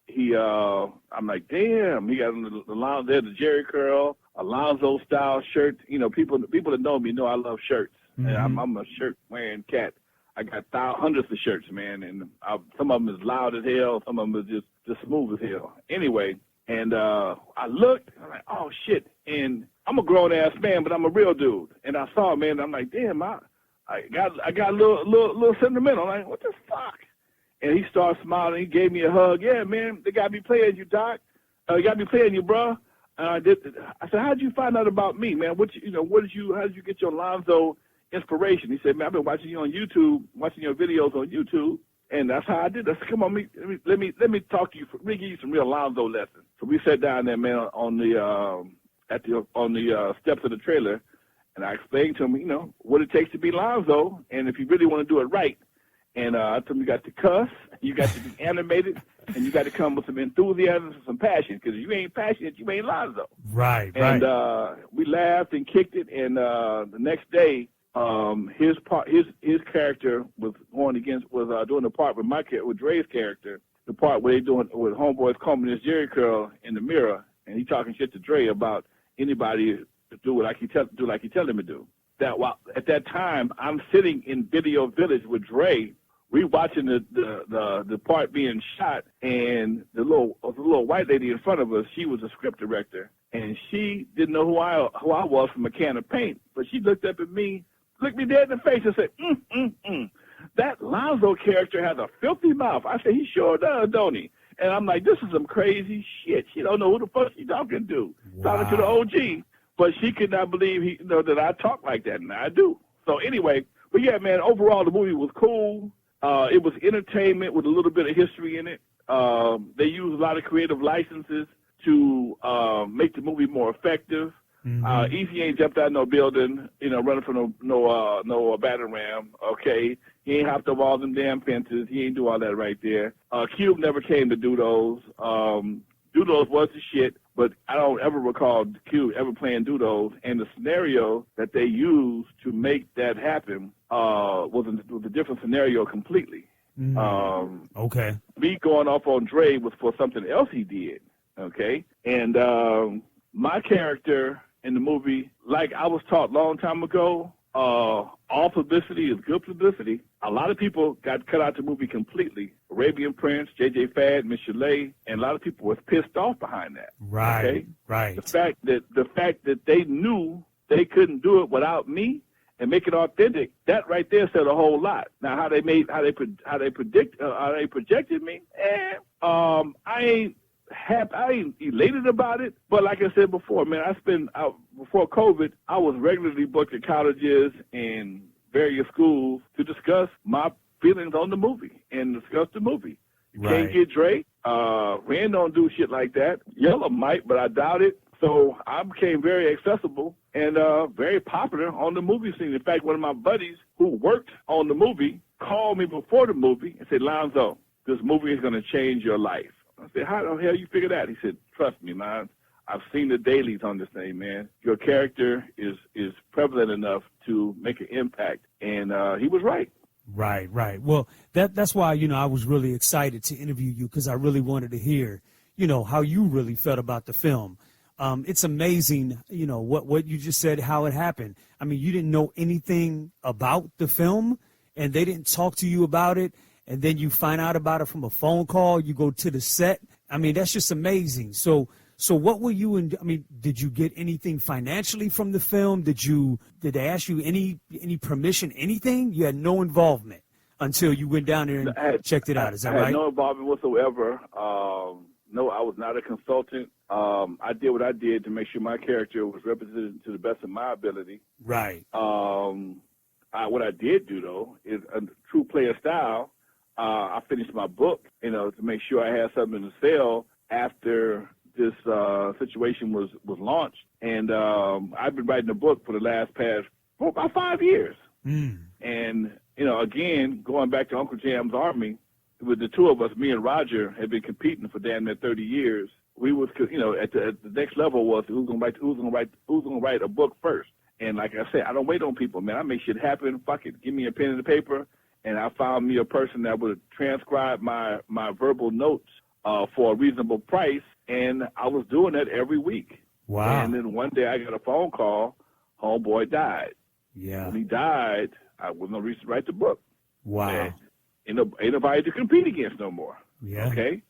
like, damn, he got the Jerry curl, a Lonzo style shirt. People that know me know I love shirts. Mm-hmm. And I'm a shirt-wearing cat. I got hundreds of shirts, man, and some of them is loud as hell, some of them is just smooth as hell. Anyway, and I looked, I'm like, oh, shit. And I'm a grown-ass man, but I'm a real dude. And I saw him, man, I'm like, damn, I got a little sentimental. I'm like, what the fuck? And he started smiling. He gave me a hug. Yeah, man, they got me playing you, Doc. They got me playing you, bro. I said, how'd you find out about me, man? How did you get your Lonzo inspiration? He said, man, I've been watching you on YouTube, watching your videos on YouTube, and that's how I did. I said, come on, let me talk to you. Let me give you some real Lonzo lessons. So we sat down there, man, on the on the steps of the trailer, and I explained to him, you know, what it takes to be Lonzo, and if you really want to do it right. And I told him you got to cuss, you got to be animated, and you got to come with some enthusiasm and some passion. Because if you ain't passionate, you ain't Lonzo. Right. And we laughed and kicked it. And the next day, his character was doing the part with Dre's character, the part where they doing with homeboys combing his Jerry curl in the mirror, and he talking shit to Dre about anybody to do like he tell him to do. That while at that time I'm sitting in Video Village with Dre. We watching the part being shot, and the little white lady in front of us, she was a script director, and she didn't know who I was from a can of paint, but she looked up at me, looked me dead in the face, and said, that Lonzo character has a filthy mouth. I said, he sure does, don't he? And I'm like, this is some crazy shit. She don't know who the fuck she talking to. Wow. Talking to the OG, but she could not believe that I talk like that, and I do. So anyway, but yeah, man, overall the movie was cool. It was entertainment with a little bit of history in it. They used a lot of creative licenses to make the movie more effective. Mm-hmm. Eazy ain't jumped out of no building, running from no battering ram. Okay, he ain't hopped over all them damn fences. He ain't do all that right there. Cube never came to do those. Doodles was the shit, but I don't ever recall Cube ever playing Doodles. And the scenario that they used to make that happen was a different scenario completely. Okay. Me going off on Dre was for something else he did. Okay, and my character in the movie, like I was taught a long time ago, all publicity is good publicity. A lot of people got cut out the movie completely. Arabian Prince, J.J. Fad, Miss Chalet, and a lot of people was pissed off behind that. Right, okay? right. The fact that they knew they couldn't do it without me and make it authentic, that right there said a whole lot. Now how they projected me, I ain't elated about it, but like I said before, man, before COVID, I was regularly booked at colleges and various schools to discuss my feelings on the movie and discuss the movie. You can't get Dre. Ren don't do shit like that. Yellow might, but I doubt it. So I became very accessible and very popular on the movie scene. In fact, one of my buddies who worked on the movie called me before the movie and said, Lonzo, this movie is going to change your life. I said, how the hell you figure that? He said, trust me, man. I've seen the dailies on this thing, man. Your character is prevalent enough to make an impact. And he was right. Right. Well, that's why, I was really excited to interview you, because I really wanted to hear, how you really felt about the film. It's amazing, what you just said, how it happened. I mean, you didn't know anything about the film, and they didn't talk to you about it. And then you find out about it from a phone call. You go to the set. I mean, that's just amazing. So what were you in? I mean, did you get anything financially from the film? Did they ask you any permission, anything? You had no involvement until you went down there and checked it out. Is that right? I had no involvement whatsoever. No, I was not a consultant. I did what I did to make sure my character was represented to the best of my ability. Right. What I did do, though, is a true player style. I finished my book, to make sure I had something to sell after this situation was launched. And I've been writing a book for about 5 years. And, again, going back to Uncle Jam's Army, with the two of us, me and Roger, had been competing for damn near 30 years. We was, at the next level was who's gonna write a book first. And like I said, I don't wait on people, man. I make shit happen. Fuck it, give me a pen and a paper. And I found me a person that would transcribe my verbal notes for a reasonable price, and I was doing that every week. Wow. And then one day I got a phone call, homeboy died. Yeah. When he died, I was no reason to write the book. Wow. And ain't nobody to compete against no more. Yeah. Okay?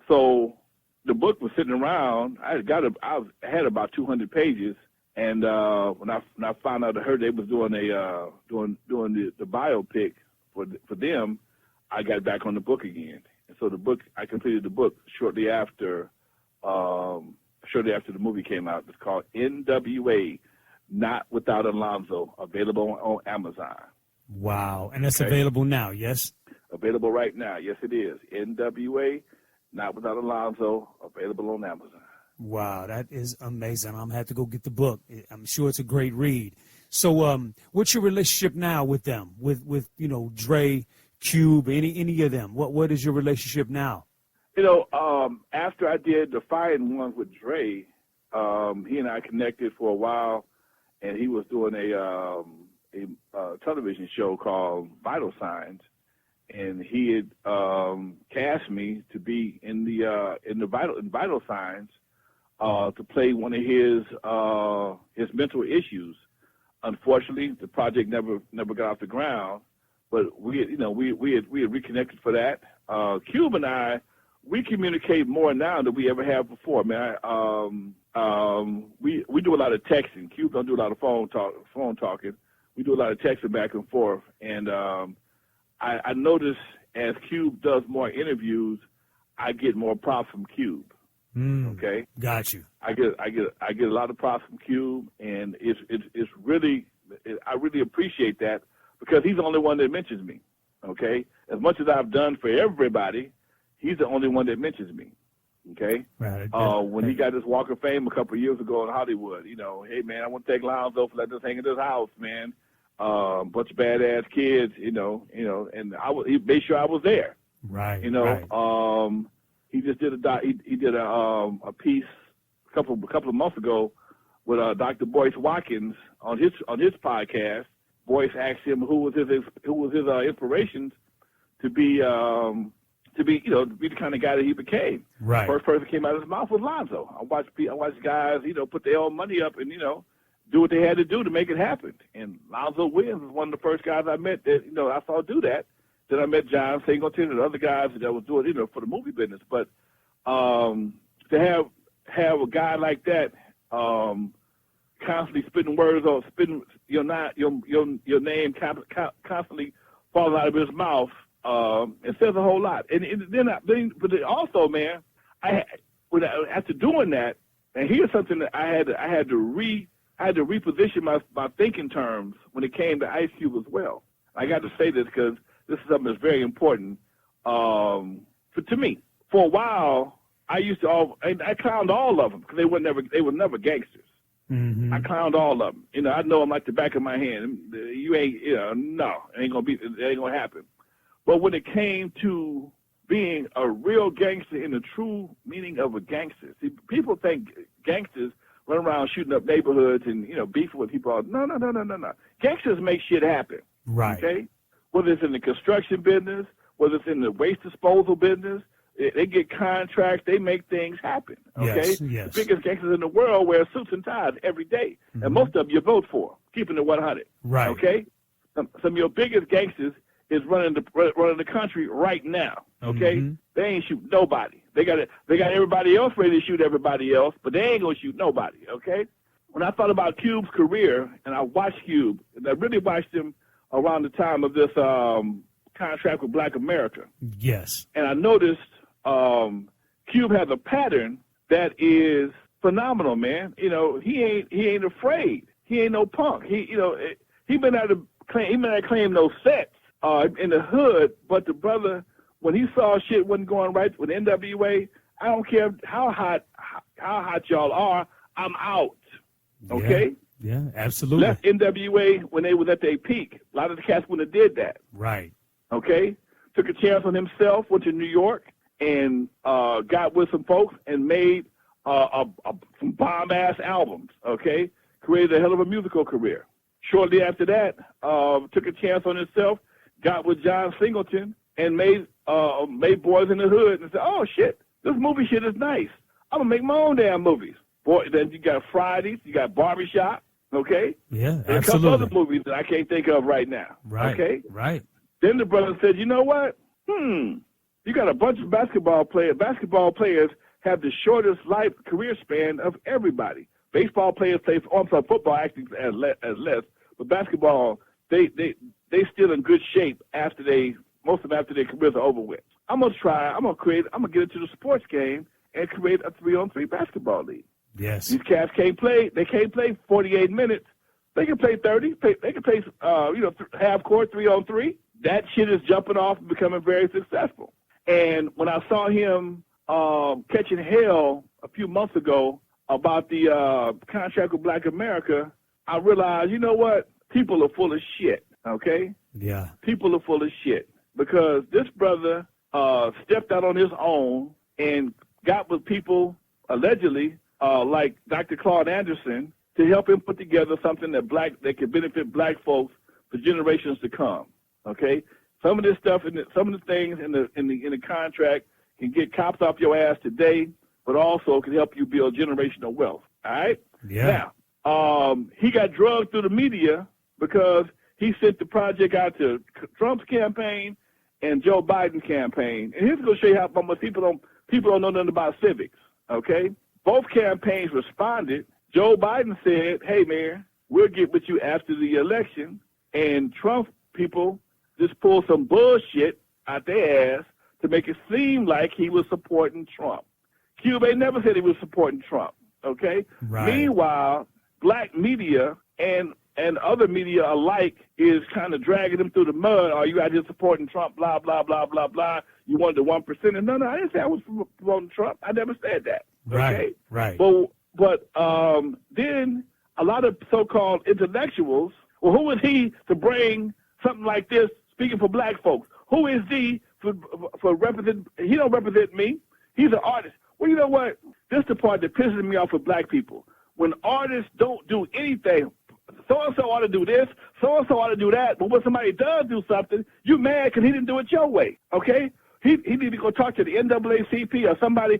So the book was sitting around. I had about 200 pages, and when I found out I heard they was doing the biopic for them, I got back on the book again. And so I completed the book shortly after the movie came out. It's called NWA, Not Without Alonzo, available on Amazon. Wow. And that's available now, yes? Available right now. Yes, it is. NWA, Not Without Alonzo, available on Amazon. Wow, that is amazing. I'm gonna have to go get the book. I'm sure it's a great read. So, what's your relationship now with them? With Dre, Cube, any of them? What is your relationship now? After I did the Fighting Ones with Dre, he and I connected for a while, and he was doing a television show called Vital Signs, and he had cast me to be in the Vital Signs to play one of his mental issues. Unfortunately, the project never got off the ground, but we had reconnected for that. Cube and I, we communicate more now than we ever have before, man. We do a lot of texting. Cube don't do a lot of phone talking. We do a lot of texting back and forth, and I notice as Cube does more interviews, I get more props from Cube. Okay, got you. I get a lot of props from Cube, and it's really I really appreciate that because he's the only one that mentions me. Okay, as much as I've done for everybody, he's the only one that mentions me. Okay, right. When he got his Walk of Fame a couple of years ago in Hollywood, hey man, I want to thank Lonzo for letting us hang in this house, man. Bunch of badass kids, and he made sure I was there. Right. Right. He just did he did a piece a couple of months ago with Dr. Boyce Watkins on his podcast. Boyce asked him who was his inspirations to be the kind of guy that he became. Right. First person came out of his mouth was Lonzo. I watched guys put their own money up and do what they had to do to make it happen. And Lonzo Williams was one of the first guys I met that I saw do that. Then I met John Singleton and other guys that was doing for the movie business. But to have a guy like that constantly spitting words or spitting your name constantly falling out of his mouth, it says a whole lot. But also, man, after doing that, and here's something that I had to reposition my thinking terms when it came to Ice Cube as well. I got to say this because this is something that's very important to me. For a while, I clowned all of them because they were never gangsters. Mm-hmm. I clowned all of them. I know them like the back of my hand. You ain't, no, it ain't gonna happen. But when it came to being a real gangster in the true meaning of a gangster, see, people think gangsters run around shooting up neighborhoods and beefing with people. No. Gangsters make shit happen. Right. Okay. Whether it's in the construction business, whether it's in the waste disposal business, they get contracts, they make things happen, okay? Yes. The biggest gangsters in the world wear suits and ties every day, Mm-hmm. and most of them you vote for, keeping it 100, Right. okay? Some of your biggest gangsters is running the country right now, okay? Mm-hmm. They ain't shoot nobody. They got everybody else ready to shoot everybody else, but they ain't gonna shoot nobody, okay? When I thought about Cube's career, and I watched Cube, and I really watched him around the time of this contract with Black America. Yes. And I noticed Cube has a pattern that is phenomenal, man. He ain't afraid. He ain't no punk. He may not claim no sets in the hood, but the brother, when he saw shit wasn't going right with NWA, I don't care how hot y'all are, I'm out. Okay? Yeah, absolutely. Left NWA when they was at their peak. A lot of the cats wouldn't have did that. Right. Okay? Took a chance on himself, went to New York, and got with some folks and made some bomb-ass albums, okay? Created a hell of a musical career. Shortly after that, took a chance on himself, got with John Singleton, and made Boys in the Hood, and said, oh, shit, this movie shit is nice. I'm going to make my own damn movies. Boy, then you got Fridays, you got Barbershop, okay? Yeah, There are a couple other movies that I can't think of right now, Right. okay? Right. Then the brother said, you know what? You got a bunch of basketball players. Basketball players have the shortest career span of everybody. Baseball players football actually as less, but basketball, they still in good shape most of them after their careers are over with. I'm gonna get into the sports game and create a 3-on-3 basketball league. Yes. These cats can't play 48 minutes. They can play 30. They can play half court 3-on-3. That shit is jumping off and becoming very successful. And when I saw him catching hell a few months ago about the contract with Black America, I realized, you know what? People are full of shit, okay? Yeah. People are full of shit because this brother stepped out on his own and got with people, allegedly, like Dr. Claude Anderson, to help him put together something that could benefit black folks for generations to come, okay? Some of this stuff, some of the things in the contract can get cops off your ass today, but also can help you build generational wealth, all right? Yeah. Now, he got drugged through the media because he sent the project out to Trump's campaign and Joe Biden's campaign. And here's going to show you how much people don't know nothing about civics, okay? Both campaigns responded. Joe Biden said, hey, man, we'll get with you after the election. And Trump people just pulled some bullshit out their ass to make it seem like he was supporting Trump. Cuba never said he was supporting Trump, okay? Right. Meanwhile, black media and other media alike is kind of dragging them through the mud. Are you out here supporting Trump, blah, blah, blah, blah, blah. You wanted the 1%. And no, I didn't say I was supporting Trump. I never said that, okay? Right. But then a lot of so-called intellectuals, well, who is he to bring something like this, speaking for black folks? Who is he for represent? He don't represent me. He's an artist. Well, you know what? This is the part that pisses me off with black people. When artists don't do anything, so-and-so ought to do this, so-and-so ought to do that, but when somebody does do something, you mad because he didn't do it your way, okay? He need to go talk to the NAACP or somebody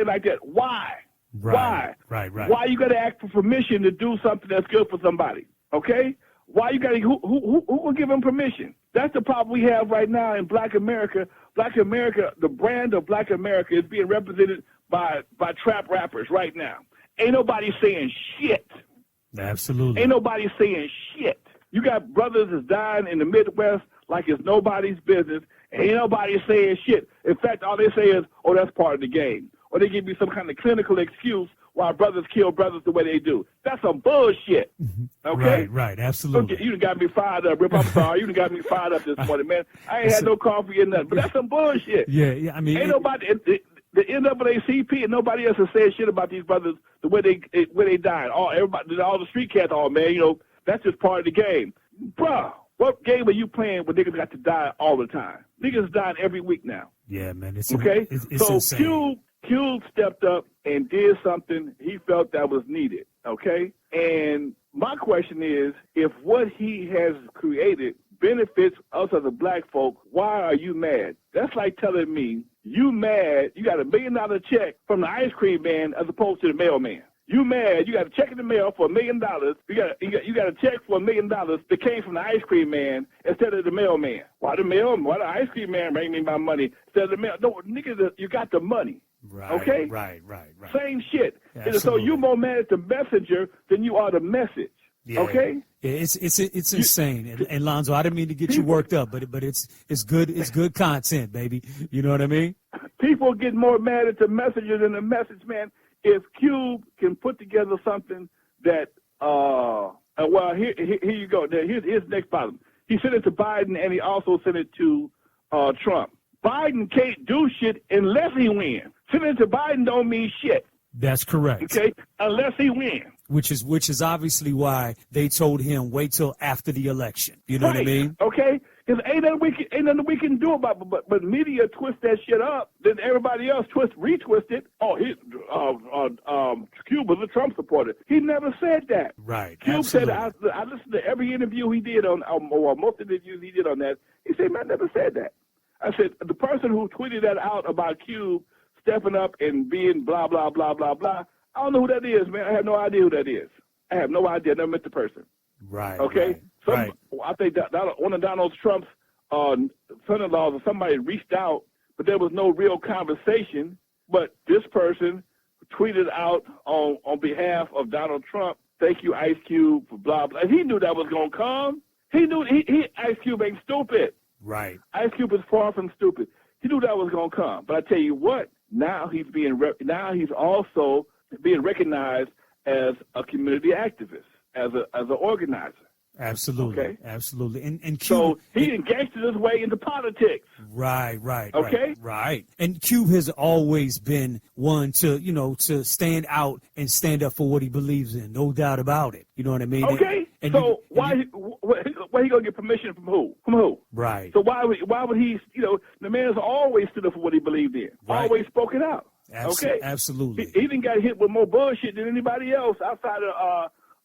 like that. Why? Right. Why? Why you got to ask for permission to do something that's good for somebody, okay? Why you got to, who will give him permission? That's the problem we have right now in Black America. Black America, the brand of Black America is being represented by trap rappers right now. Ain't nobody saying shit. Absolutely. Ain't nobody saying shit. You got brothers that's dying in the Midwest like it's nobody's business. Ain't nobody saying shit. In fact, all they say is, oh, that's part of the game. Or they give you some kind of clinical excuse why brothers kill brothers the way they do. That's some bullshit. Okay? Right, absolutely. Okay, you done got me fired up, Rip. I'm sorry. You done got me fired up this morning, man. I ain't had no coffee or nothing, but that's some bullshit. Yeah, I mean. Ain't nobody, the NAACP and nobody else has said shit about these brothers the way they died. All the street cats, man, you know, that's just part of the game. Bruh, what game are you playing where niggas got to die all the time? Niggas dying every week now. Yeah, man. It's so insane. Cube stepped up and did something he felt that was needed, okay? And my question is, if what he has created benefits us as a black folk, why are you mad? That's like telling me you mad, you got $1 million check from the ice cream man as opposed to the mailman. You mad, you got a check in the mail for $1 million. You got a check for $1 million that came from the ice cream man instead of the mailman. Why the ice cream man bring me my money instead of the mail? No, nigga, you got the money. Right. Okay? Right. Same shit. Absolutely. So you more mad at the messenger than you are the message. Yeah. Okay? Yeah, it's insane. And Lonzo, I didn't mean to get you worked up, but it's good content, baby. You know what I mean? People get more mad at the messenger than the message, man. If Cube can put together something that here you go. Here's the next problem. He sent it to Biden and he also sent it to Trump. Biden can't do shit unless he wins. Sending it to Biden don't mean shit. That's correct. Okay? Unless he wins. Which is obviously why they told him wait till after the election. You know what I mean? Okay? Because ain't nothing we can do about it. But media twist that shit up, then everybody else retwist it. Oh, Cube was a Trump supporter. He never said that. Right. Cube Absolutely. said, I listened to every interview he did or most of the interviews he did on that. He said, man, I never said that. I said, the person who tweeted that out about Cube stepping up and being blah, blah, blah, blah, blah, I don't know who that is, man. I have no idea who that is. I have no idea. I never met the person. Right. Okay? Right. I think that one of Donald Trump's son-in-laws or somebody reached out, but there was no real conversation. But this person tweeted out on behalf of Donald Trump, thank you, Ice Cube, for blah, blah. He knew that was going to come. He knew Ice Cube ain't stupid. Right. Ice Cube is far from stupid. He knew that was going to come. But I tell you what, now he's also being recognized as a community activist, as an organizer. Absolutely. Okay? Absolutely. And Cube, So he didn't gangster his way into politics. Right. Okay? Right. And Cube has always been one to, to stand out and stand up for what he believes in. No doubt about it. You know what I mean? Okay. And So why he gonna get permission from who? From who? Right. So why would he? The man's always stood up for what he believed in. Right. Always spoken out. Okay. Absolutely. He didn't get hit with more bullshit than anybody else outside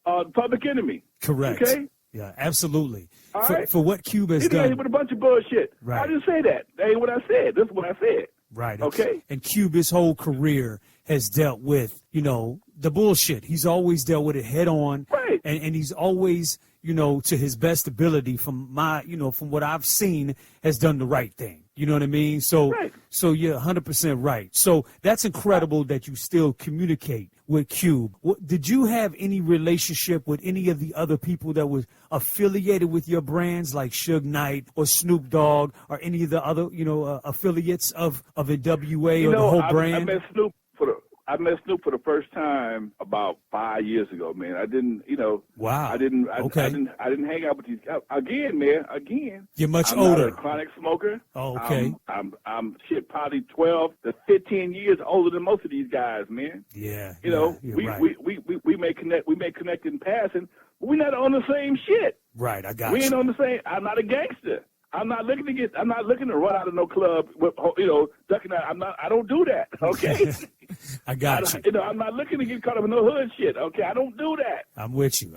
of Public Enemy. Correct. Okay. Yeah, absolutely. All for, right. for what Cube has He got hit done. with a bunch of bullshit. Right. I didn't say that. That ain't what I said. This is what I said. Right. Okay. And Cube, his whole career has dealt with, the bullshit. He's always dealt with it head on. Right. And he's always, to his best ability from from what I've seen, has done the right thing. You know what I mean? So, Right. so you're 100% right. So that's incredible that you still communicate with Cube. Did you have any relationship with any of the other people that was affiliated with your brands, like Suge Knight or Snoop Dogg, or any of the other, affiliates of NWA or the whole brand? I met Snoop for the first time about 5 years ago, man. I didn't, Wow. I didn't hang out with these guys. Again, man. You're much I'm older. not a chronic smoker. Oh, okay. I'm shit probably 12 to 15 years older than most of these guys, man. Yeah. You're right. we may connect in passing, but we're not on the same shit. Right, I got We you. ain't on the same. I'm not a gangster. I'm not looking to run out of no club with, ducking out. I don't do that. Okay. I got you. I'm not looking to get caught up in no hood shit. Okay. I don't do that. I'm with you.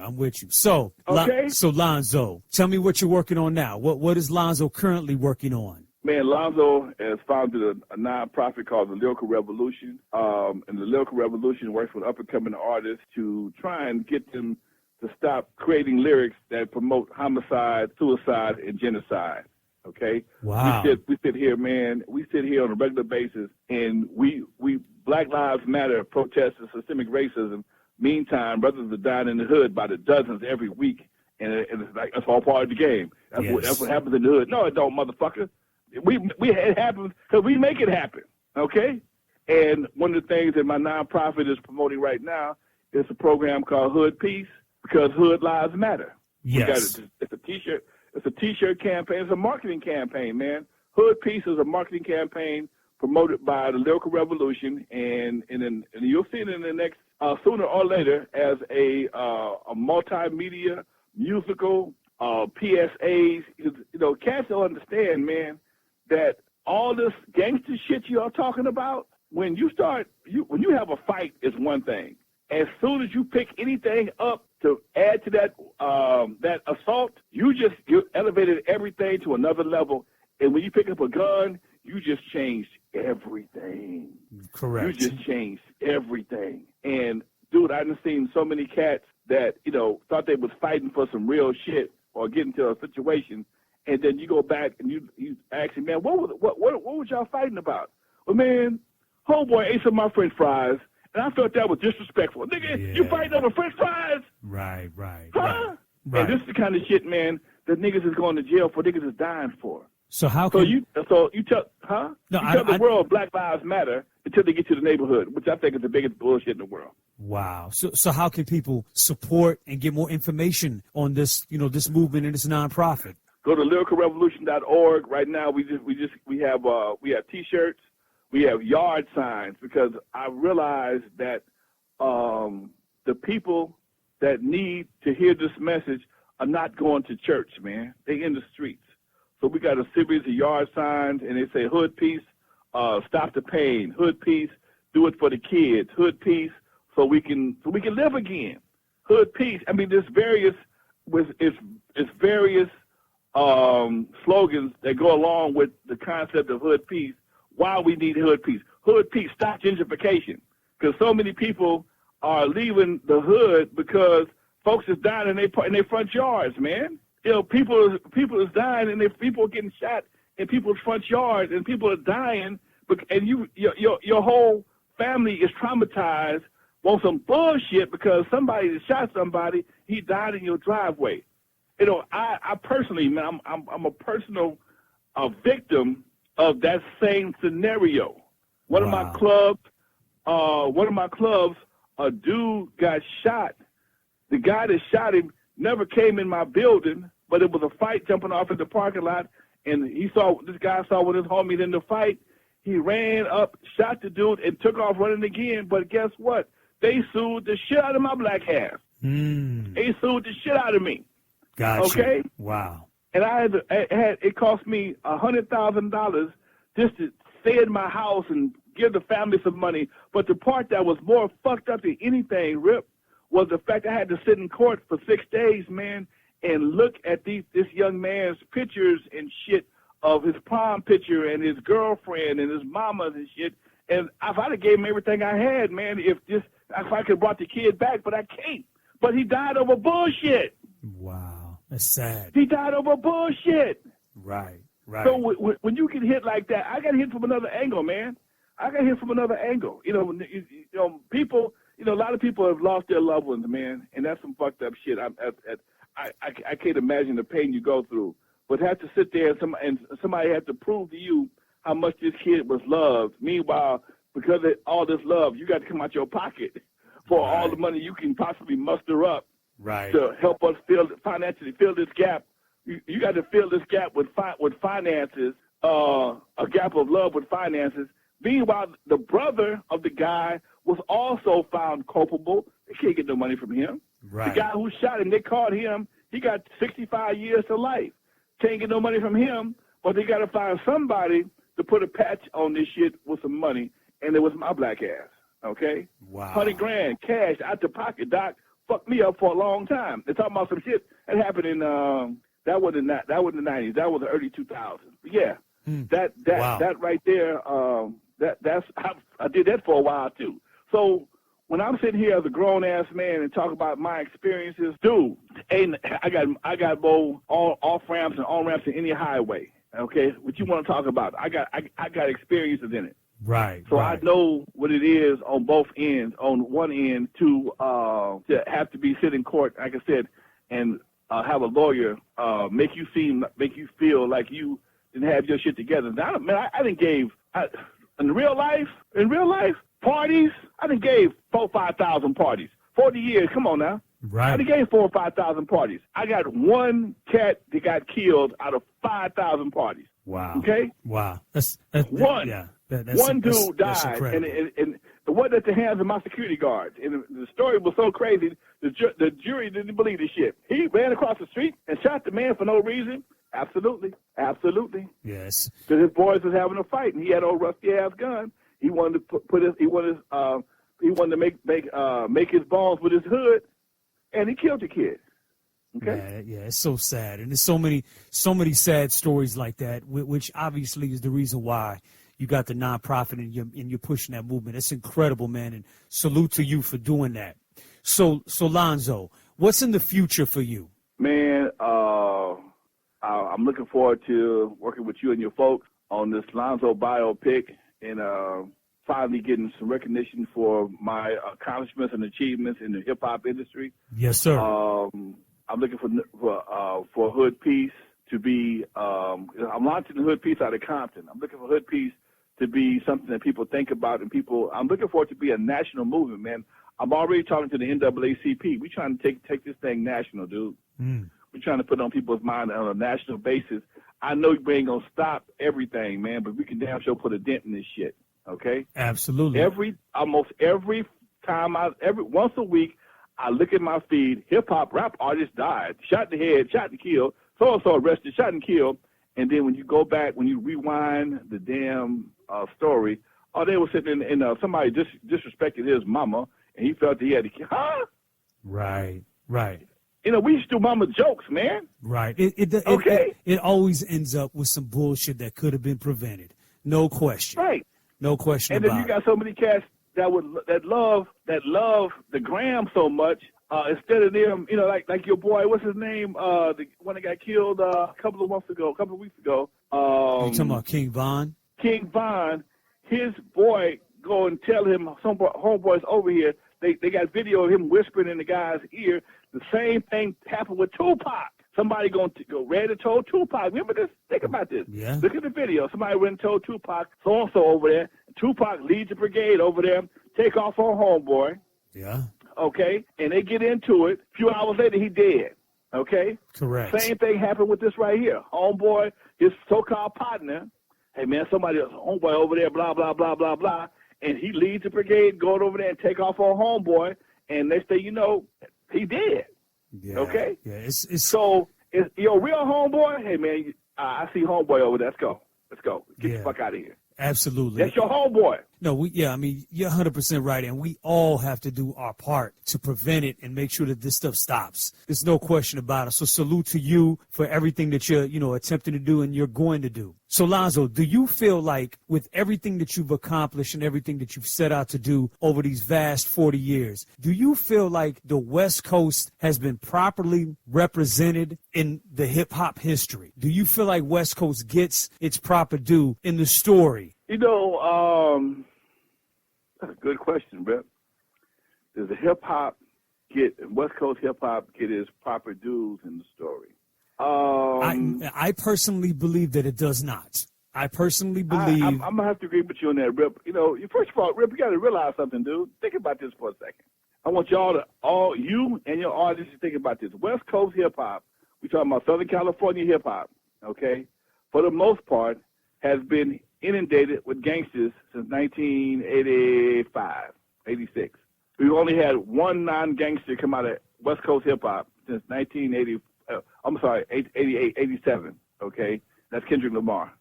So, Okay. So Lonzo, tell me what you're working on now. What is Lonzo currently working on? Man, Lonzo has founded a nonprofit called the Lyrical Revolution. And the Lyrical Revolution works with up-and-coming artists to try and get them to stop creating lyrics that promote homicide, suicide, and genocide. Okay? Wow. We sit here, man. We sit here on a regular basis, and we Black Lives Matter protest systemic racism. Meantime, brothers are dying in the hood by the dozens every week, and it's like that's all part of the game. That's what happens in the hood. No, it don't, motherfucker. It happens because we make it happen. Okay? And one of the things that my nonprofit is promoting right now is a program called Hood Peace, because Hood Lives Matter. Yes. It's a T-shirt. It's a T-shirt campaign. It's a marketing campaign, man. Hood Peace is a marketing campaign promoted by the Lyrical Revolution, and you'll see it in the next sooner or later as a multimedia musical PSAs. Cats don't understand, man, that all this gangster shit you are talking about. When you have a fight, is one thing. As soon as you pick anything up to add to that assault, you elevated everything to another level. And when you pick up a gun, you just changed everything. Correct. You just changed everything. And dude, I've seen so many cats that thought they was fighting for some real shit or getting into a situation, and then you go back and you ask him, man, what was y'all fighting about? Well, man, homeboy ate some of my French fries. And I thought that was disrespectful. Nigga, you fighting over French fries? Right. Huh? Right. And this is the kind of shit, man, that niggas is going to jail for, niggas is dying for. So how can you tell the world Black Lives Matter until they get to the neighborhood, which I think is the biggest bullshit in the world. Wow. So how can people support and get more information on this, this movement and this nonprofit? Go to lyricalrevolution.org. Right now we have T-shirts. We have yard signs, because I realize that the people that need to hear this message are not going to church, man. They in the streets. So we got a series of yard signs, and they say Hood Peace, stop the pain. Hood Peace, do it for the kids. Hood Peace, so we can live again. Hood Peace. I mean, there's various slogans that go along with the concept of Hood Peace. Why we need Hood Peace. Hood Peace, stop gentrification. Because so many people are leaving the hood because folks is dying in their front yards, man. People is dying, and people are getting shot in people's front yards, and people are dying, and your whole family is traumatized on some bullshit because somebody shot somebody, he died in your driveway. I personally, man, I'm a personal victim of that same scenario. One of my clubs, a dude got shot. The guy that shot him never came in my building, but it was a fight jumping off in the parking lot, and this guy saw one of his homies in the fight. He ran up, shot the dude, and took off running again. But guess what? They sued the shit out of my black ass. They sued the shit out of me. Gotcha. Okay? Wow. And it cost me $100,000 just to stay in my house and give the family some money. But the part that was more fucked up than anything, Rip, was the fact I had to sit in court for 6 days, man, and look at this young man's pictures and shit of his prom picture and his girlfriend and his mamas and shit. And if I'd have gave him everything I had, man, if I could have brought the kid back, but I can't. But he died over bullshit. Wow. That's sad. He died over bullshit. Right. So when you get hit like that, I got hit from another angle, man. I got hit from another angle. People, a lot of people have lost their loved ones, man, and that's some fucked up shit. I can't imagine the pain you go through. But have to sit there and somebody had to prove to you how much this kid was loved. Meanwhile, because of all this love, you got to come out your pocket for all the money you can possibly muster up to help us financially fill this gap. You got to fill this gap with finances, a gap of love with finances. Meanwhile, the brother of the guy was also found culpable. They can't get no money from him. Right. The guy who shot him, they caught him. He got 65 years to life. Can't get no money from him, but they got to find somebody to put a patch on this shit with some money, and it was my black ass, okay? Wow. $100,000 cash out the pocket, Doc. Fucked me up for a long time. They're talking about some shit that happened in, that wasn't the 90s. That was the early 2000s. But yeah, that right there, I did that for a while, too. So when I'm sitting here as a grown-ass man and talk about my experiences, dude, I got both off-ramps and on-ramps in any highway, okay? What you want to talk about? I got experiences in it. Right. So I know what it is on both ends. On one end, to have to be sitting in court, like I said, and have a lawyer make you feel like you didn't have your shit together. Now, man, I didn't gave in real life, parties, I done gave 4,000 or 5,000 parties. 40 years, come on now. Right. I done gave 4,000 or 5,000 parties. I got one cat that got killed out of 5,000 parties. Wow. Okay? Wow. That's one. Yeah. One dude died, and it wasn't at the hands of my security guards. And the story was so crazy, the jury didn't believe this shit. He ran across the street and shot the man for no reason. Absolutely. Yes. Because his boys was having a fight, and he had an old rusty-ass gun. He wanted to make his balls with his hood, and he killed the kid. Okay. Yeah, it's so sad, and there's so many sad stories like that, which obviously is the reason why you got the nonprofit and you're pushing that movement. It's incredible, man, and salute to you for doing that. So Lonzo, what's in the future for you? Man, I'm looking forward to working with you and your folks on this Lonzo biopic, and finally getting some recognition for my accomplishments and achievements in the hip-hop industry. Yes, sir. I'm looking for Hood Peace to be, I'm launching the Hood Peace out of Compton. I'm looking for Hood Peace to be something that people think about, and I'm looking for it to be a national movement, man. I'm already talking to the NAACP. We're trying to take this thing national, dude. We're trying to put it on people's mind on a national basis. I know we ain't going to stop everything, man, but we can damn sure put a dent in this shit, okay? Absolutely. Almost every time, once a week, I look at my feed, hip-hop rap artist died, shot in the head, shot and killed, so-and-so arrested, shot and killed, and then when you go back, when you rewind the damn story, they were sitting in somebody disrespected his mama, and he felt that he had to kill. Huh? Right. We used to do mama jokes, man. Right. It always ends up with some bullshit that could have been prevented. No question. Right. No question and about it. And then you got so many cats that love the gram so much, instead of them, like your boy, what's his name? The one that got killed a couple of weeks ago. You talking about King Von? King Von, his boy go and tell him, some homeboys over here, they got video of him whispering in the guy's ear. The same thing happened with Tupac. Somebody going to go ready to tell Tupac. Remember this? Think about this. Yeah. Look at the video. Somebody went and told Tupac, so-and-so over there. Tupac leads the brigade over there, take off on homeboy. Yeah. Okay? And they get into it. A few hours later, he dead. Okay? Correct. Same thing happened with this right here. Homeboy, his so-called partner, hey, man, somebody else, homeboy over there, blah, blah, blah, blah, blah, and he leads the brigade, going over there and take off on homeboy, and next thing you know, he dead. Yeah. Okay? Yeah. It's So, your real homeboy, hey, man, I see homeboy over there. Let's go. Let's go. Get the fuck out of here. absolutely. That's your homeboy. No, I mean, you're 100% right, and we all have to do our part to prevent it and make sure that this stuff stops. There's no question about it. So salute to you for everything that you're, attempting to do and you're going to do. So, Lonzo, do you feel like with everything that you've accomplished and everything that you've set out to do over these vast 40 years, do you feel like the West Coast has been properly represented in the hip-hop history? Do you feel like West Coast gets its proper due in the story? That's a good question, Rip. Does the West Coast hip hop get its proper dues in the story? I personally believe that it does not. I personally believe. I'm gonna have to agree with you on that, Rip. First of all, Rip, you got to realize something, dude. Think about this for a second. I want you and your audience to think about this. West Coast hip hop. We talking about Southern California hip hop, okay? For the most part, has been inundated with gangsters since 1985, 86. We've only had one non-gangster come out of West Coast hip-hop since 88, 87, okay? That's Kendrick Lamar.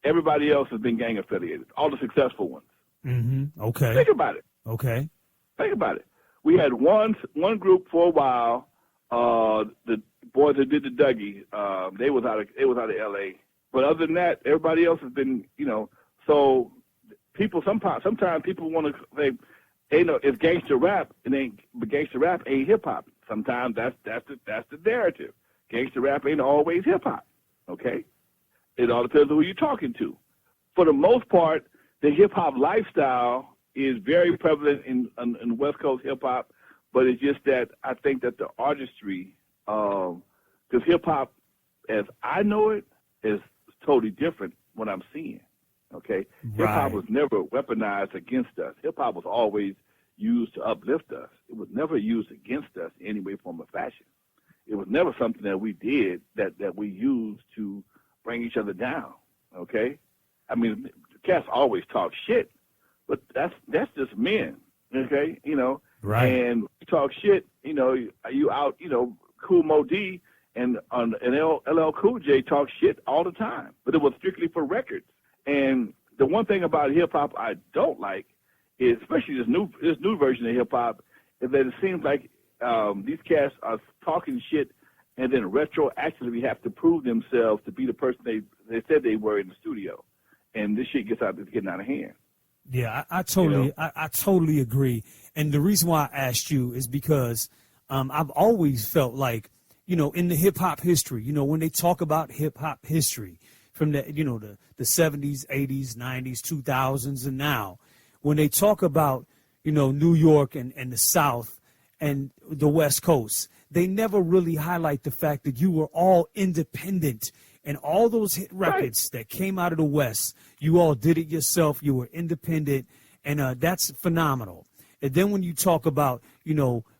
Everybody else has been gang-affiliated, all the successful ones. Mm-hmm. Okay. Think about it. Okay. Think about it. We had one group for a while, the boys that did the Dougie, they was out of L.A., but other than that, everybody else has been, so people sometimes people want to say, hey, no, it's gangster rap, but gangster rap ain't hip hop. Sometimes that's the narrative. Gangster rap ain't always hip hop. Okay, it all depends on who you're talking to. For the most part, the hip hop lifestyle is very prevalent in West Coast hip hop, but it's just that I think that the artistry, because hip hop, as I know it, is totally different what I'm seeing, okay? Right. Hip-hop was never weaponized against us. Hip-hop was always used to uplift us. It was never used against us in any way, form, or fashion. It was never something that we did that we used to bring each other down, okay? I mean, cats always talk shit, but that's just men, okay? Right. And you talk shit, you out, Cool Mo D, and LL Cool J talk shit all the time, but it was strictly for records. And the one thing about hip hop I don't like is, especially this new version of hip hop, is that it seems like these cats are talking shit and then retroactively have to prove themselves to be the person they said they were in the studio, and this shit it's getting out of hand. Yeah, I totally agree. And the reason why I asked you is because I've always felt like, in the hip hop history, when they talk about hip hop history from the 70s, 80s, 90s, 2000s, and now, when they talk about, New York and the South and the West Coast, they never really highlight the fact that you were all independent, and all those hit records that came out of the West, you all did it yourself. You were independent, and that's phenomenal. And then when you talk about,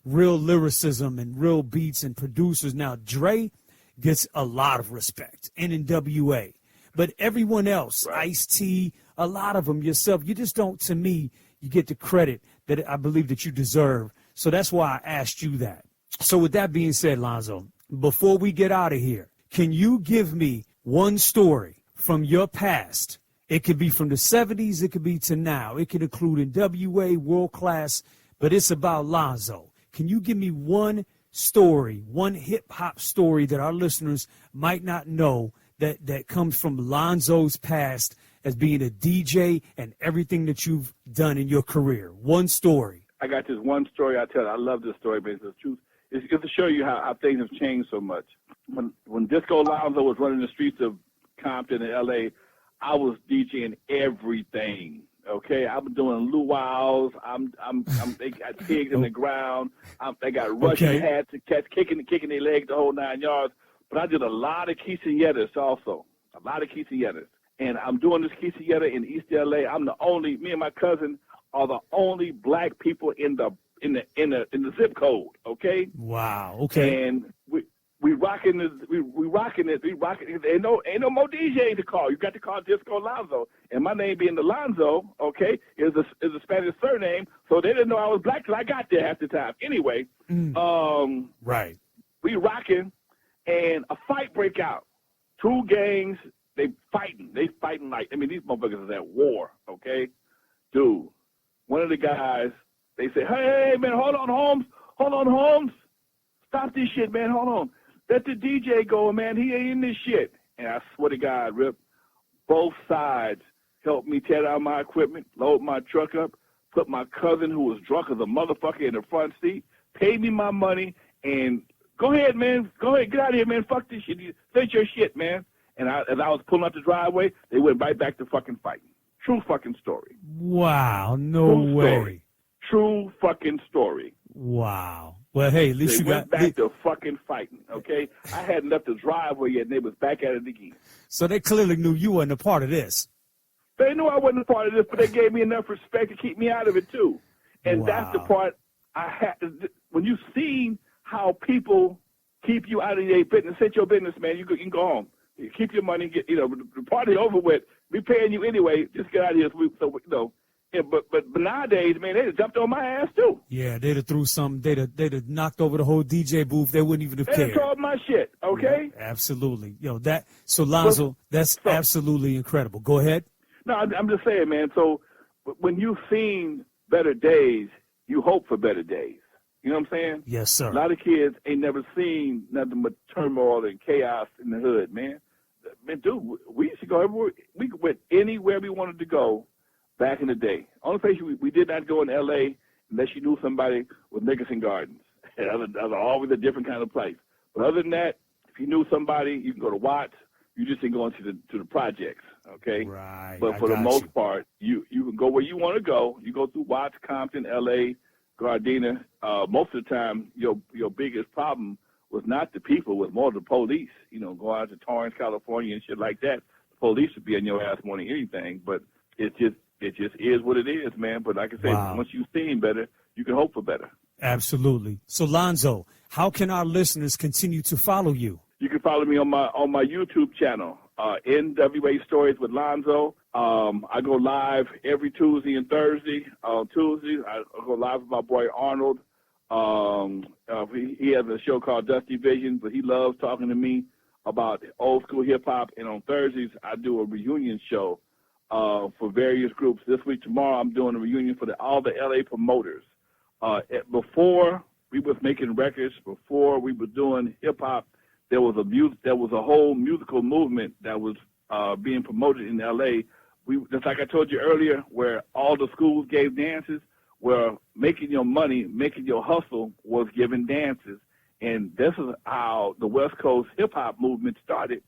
real lyricism and real beats and producers, now Dre gets a lot of respect, and NWA. But everyone else, Ice-T, a lot of them, yourself, you just don't, to me, you get the credit that I believe that you deserve. So that's why I asked you that. So with that being said, Lonzo, before we get out of here, can you give me one story from your past? It could be from the 70s. It could be to now. It could include NWA, World Class, but it's about Lonzo. Can you give me one story, one hip-hop story that our listeners might not know that comes from Lonzo's past as being a DJ and everything that you've done in your career? One story. I got this one story I tell. I love this story, but it's the truth. It's to show you how things have changed so much. When Disco Lonzo was running the streets of Compton and L.A., I was DJing everything. Okay, I've been doing luau's. They got pigs in the ground. They got Russian hats and cats kicking their legs the whole 9 yards. But I did a lot of quinceañeras also, a lot of quinceañeras. And I'm doing this quinceañera in East LA. Me and my cousin are the only black people in the zip code. Okay. Wow. Okay. And we rocking this. We rocking it. We rocking it. Ain't no more DJ to call. You got to call Disco Lonzo. And my name being Alonzo, okay, is a Spanish surname, so they didn't know I was black till I got there half the time. Anyway, right. We rocking, and a fight break out. Two gangs, they fighting. They fighting like, I mean, these motherfuckers is at war, okay? Dude, one of the guys, they say, hey, man, hold on, Holmes. Stop this shit, man, hold on. Let the DJ go, man, he ain't in this shit. And I swear to God, Rip, both sides helped me tear down my equipment, load my truck up, put my cousin, who was drunk as a motherfucker, in the front seat, paid me my money, and go ahead, man. Go ahead. Get out of here, man. Fuck this shit. Finish your shit, man. And as I was pulling up the driveway, they went right back to fucking fighting. True fucking story. Wow. No True way. Story. True fucking story. Wow. Well, hey, at least they you went got... back to fucking fighting, okay? I hadn't left the driveway yet, and they was back at it again. So they clearly knew you weren't a part of this. They knew I wasn't a part of this, but they gave me enough respect to keep me out of it, too. And Wow. that's the part I had to... When you seen how people keep you out of your business, set your business, man, you can go home. You keep your money, get, the party over with. We paying you anyway. Just get out of here. Yeah, but nowadays, man, they just jumped on my ass too. Yeah, they'd have threw some. They'd have knocked over the whole DJ booth. They wouldn't even have They cared. done tore my shit. Okay. Yeah, absolutely. So Lonzo, that's absolutely incredible. Go ahead. No, I'm just saying, man. So when you've seen better days, you hope for better days. You know what I'm saying? Yes, sir. A lot of kids ain't never seen nothing but turmoil and chaos in the hood, man. Man, dude, we used to go everywhere. We went anywhere we wanted to go back in the day. Only place we did not go in L.A. unless you knew somebody with Nickerson Gardens. That was always a different kind of place. But other than that, if you knew somebody, you can go to Watts. You just didn't go into the projects, okay? Right. But for the most part, you can go where you want to go. You go through Watts, Compton, L.A., Gardena. Most of the time, your biggest problem was not the people, it was more the police. Go out to Torrance, California and shit like that. The police would be on your ass more than anything. But it just is what it is, man. But like I say, Once you've seen better, you can hope for better. Absolutely. So Lonzo, how can our listeners continue to follow you? You can follow me on my YouTube channel, NWA Stories with Lonzo. I go live every Tuesday and Thursday. Tuesdays, I go live with my boy Arnold. He has a show called Dusty Vision, but he loves talking to me about old school hip hop. And on Thursdays, I do a reunion show for various groups. This week, tomorrow, I'm doing a reunion for all the LA promoters. Before we was making records, before we were doing hip hop, there was a whole musical movement that was being promoted in LA. Just like I told you earlier, where all the schools gave dances, where making your money, making your hustle was giving dances. And this is how the West Coast hip-hop movement started.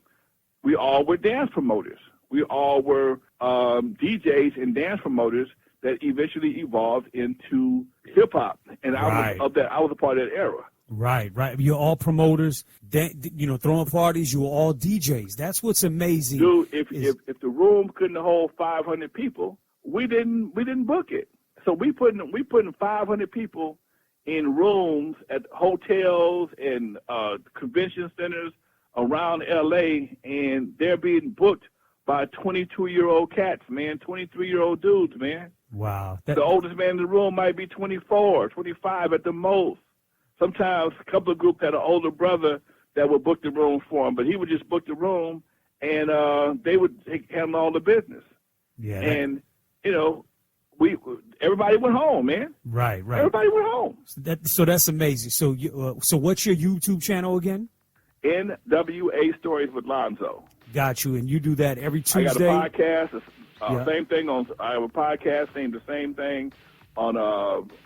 We all were dance promoters. We all were DJs and dance promoters that eventually evolved into hip-hop. And I was a part of that era. Right. You're all promoters, throwing parties. You were all DJs. That's what's amazing. Dude, if the room couldn't hold 500 people, we didn't book it. So we putting 500 people in rooms at hotels and convention centers around L.A., and they're being booked by 22-year-old cats, man, 23-year-old dudes, man. Wow. The oldest man in the room might be 24, 25 at the most. Sometimes a couple of groups had an older brother that would book the room for him, but he would just book the room, and they would handle all the business. Yeah. And, everybody went home, man. Right. Everybody went home. So that's amazing. So what's your YouTube channel again? NWA Stories with Lonzo. Got you. And you do that every Tuesday? I got a podcast. Same thing I have a podcast saying the same thing on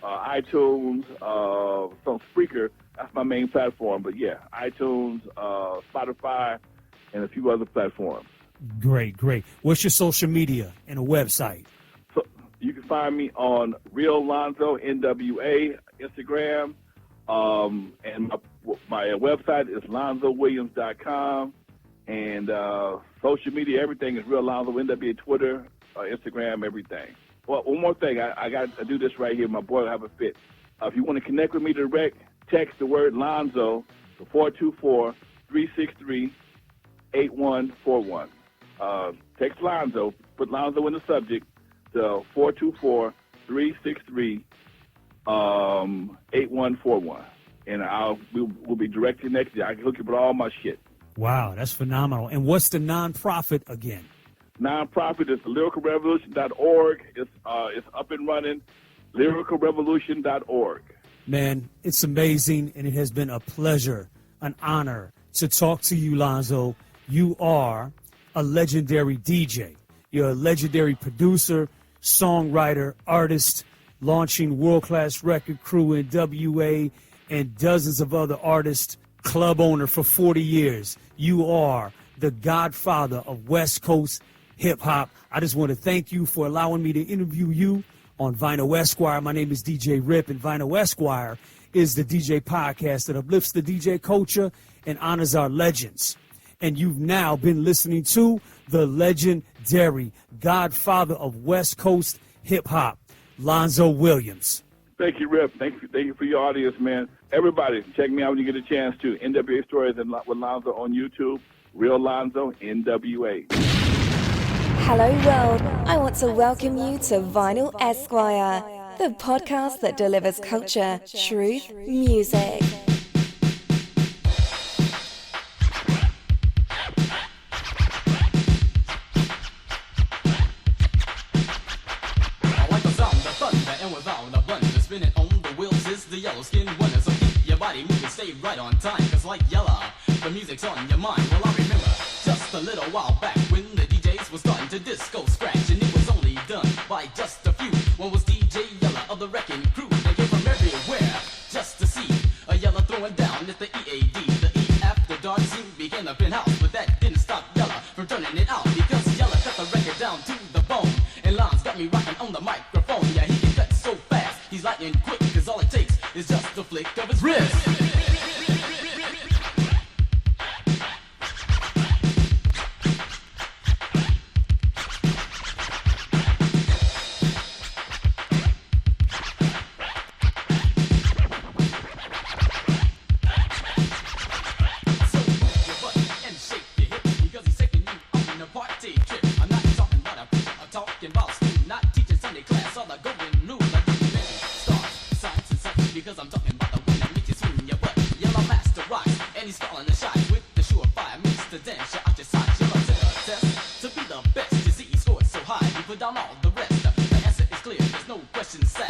iTunes, on Spreaker. That's my main platform. But yeah, iTunes, Spotify, and a few other platforms. Great. What's your social media and a website? So you can find me on Real Lonzo NWA Instagram, and my website is LonzoWilliams.com, and social media, everything is Real Lonzo NWA, Twitter, Instagram, everything. Well, one more thing, I got to do this right here. My boy will have a fit. If you want to connect with me direct, text the word Lonzo to 424-363-8141. Text Lonzo, put Lonzo in the subject, to 424-363-8141. And we'll be directly next to you. I can hook you up with all my shit. Wow, that's phenomenal. And what's the nonprofit again? Nonprofit is lyricalrevolution.org. It's up and running. Lyricalrevolution.org. Man, it's amazing, and it has been a pleasure, an honor to talk to you, Lonzo. You are a legendary DJ. You're a legendary producer, songwriter, artist, launching world-class record crew in WA and dozens of other artists, club owner for 40 years. You are the godfather of West Coast hip-hop. I just want to thank you for allowing me to interview you on Vinyl Esquire. My name is DJ Rip, and Vinyl Esquire is the DJ podcast that uplifts the DJ culture and honors our legends. And you've now been listening to the legendary godfather of West Coast hip-hop, Lonzo Williams. Thank you, Rip. Thank you for your audience, man. Everybody, check me out when you get a chance to. NWA Stories with Lonzo on YouTube. Real Lonzo, NWA. Hello world, I want to welcome you to Vinyl Esquire, the podcast that delivers culture, truth, music. I like the sound of thunder and without a blunder, spinning on the wheels is the yellow skin winner. So keep your body moving, stay right on time, cause like yellow, the music's on your mind. Well, I remember just a little while back when the DJs were starting to disco scratch, and it was only done by just a few. One was DJ Yella of the Wrecking Crew. They came from everywhere just to see a Yella throwing down at the EAD. The E after dark scene became the penthouse, but that didn't stop Yella from turning it out, because Yella cut the record down to the bone. And Lon's got me rocking on the microphone. Yeah, he can cut so fast, he's lightning quick, cause all it takes is just a flick of his wrist. Because I'm talking about the one that makes you swing your butt. Yellow master rocks, and he's calling the shot with the surefire mix to dance you out your socks. Yellow took a test to be the best. You see, he scored so high, he put down all the rest. The answer is clear, there's no question set.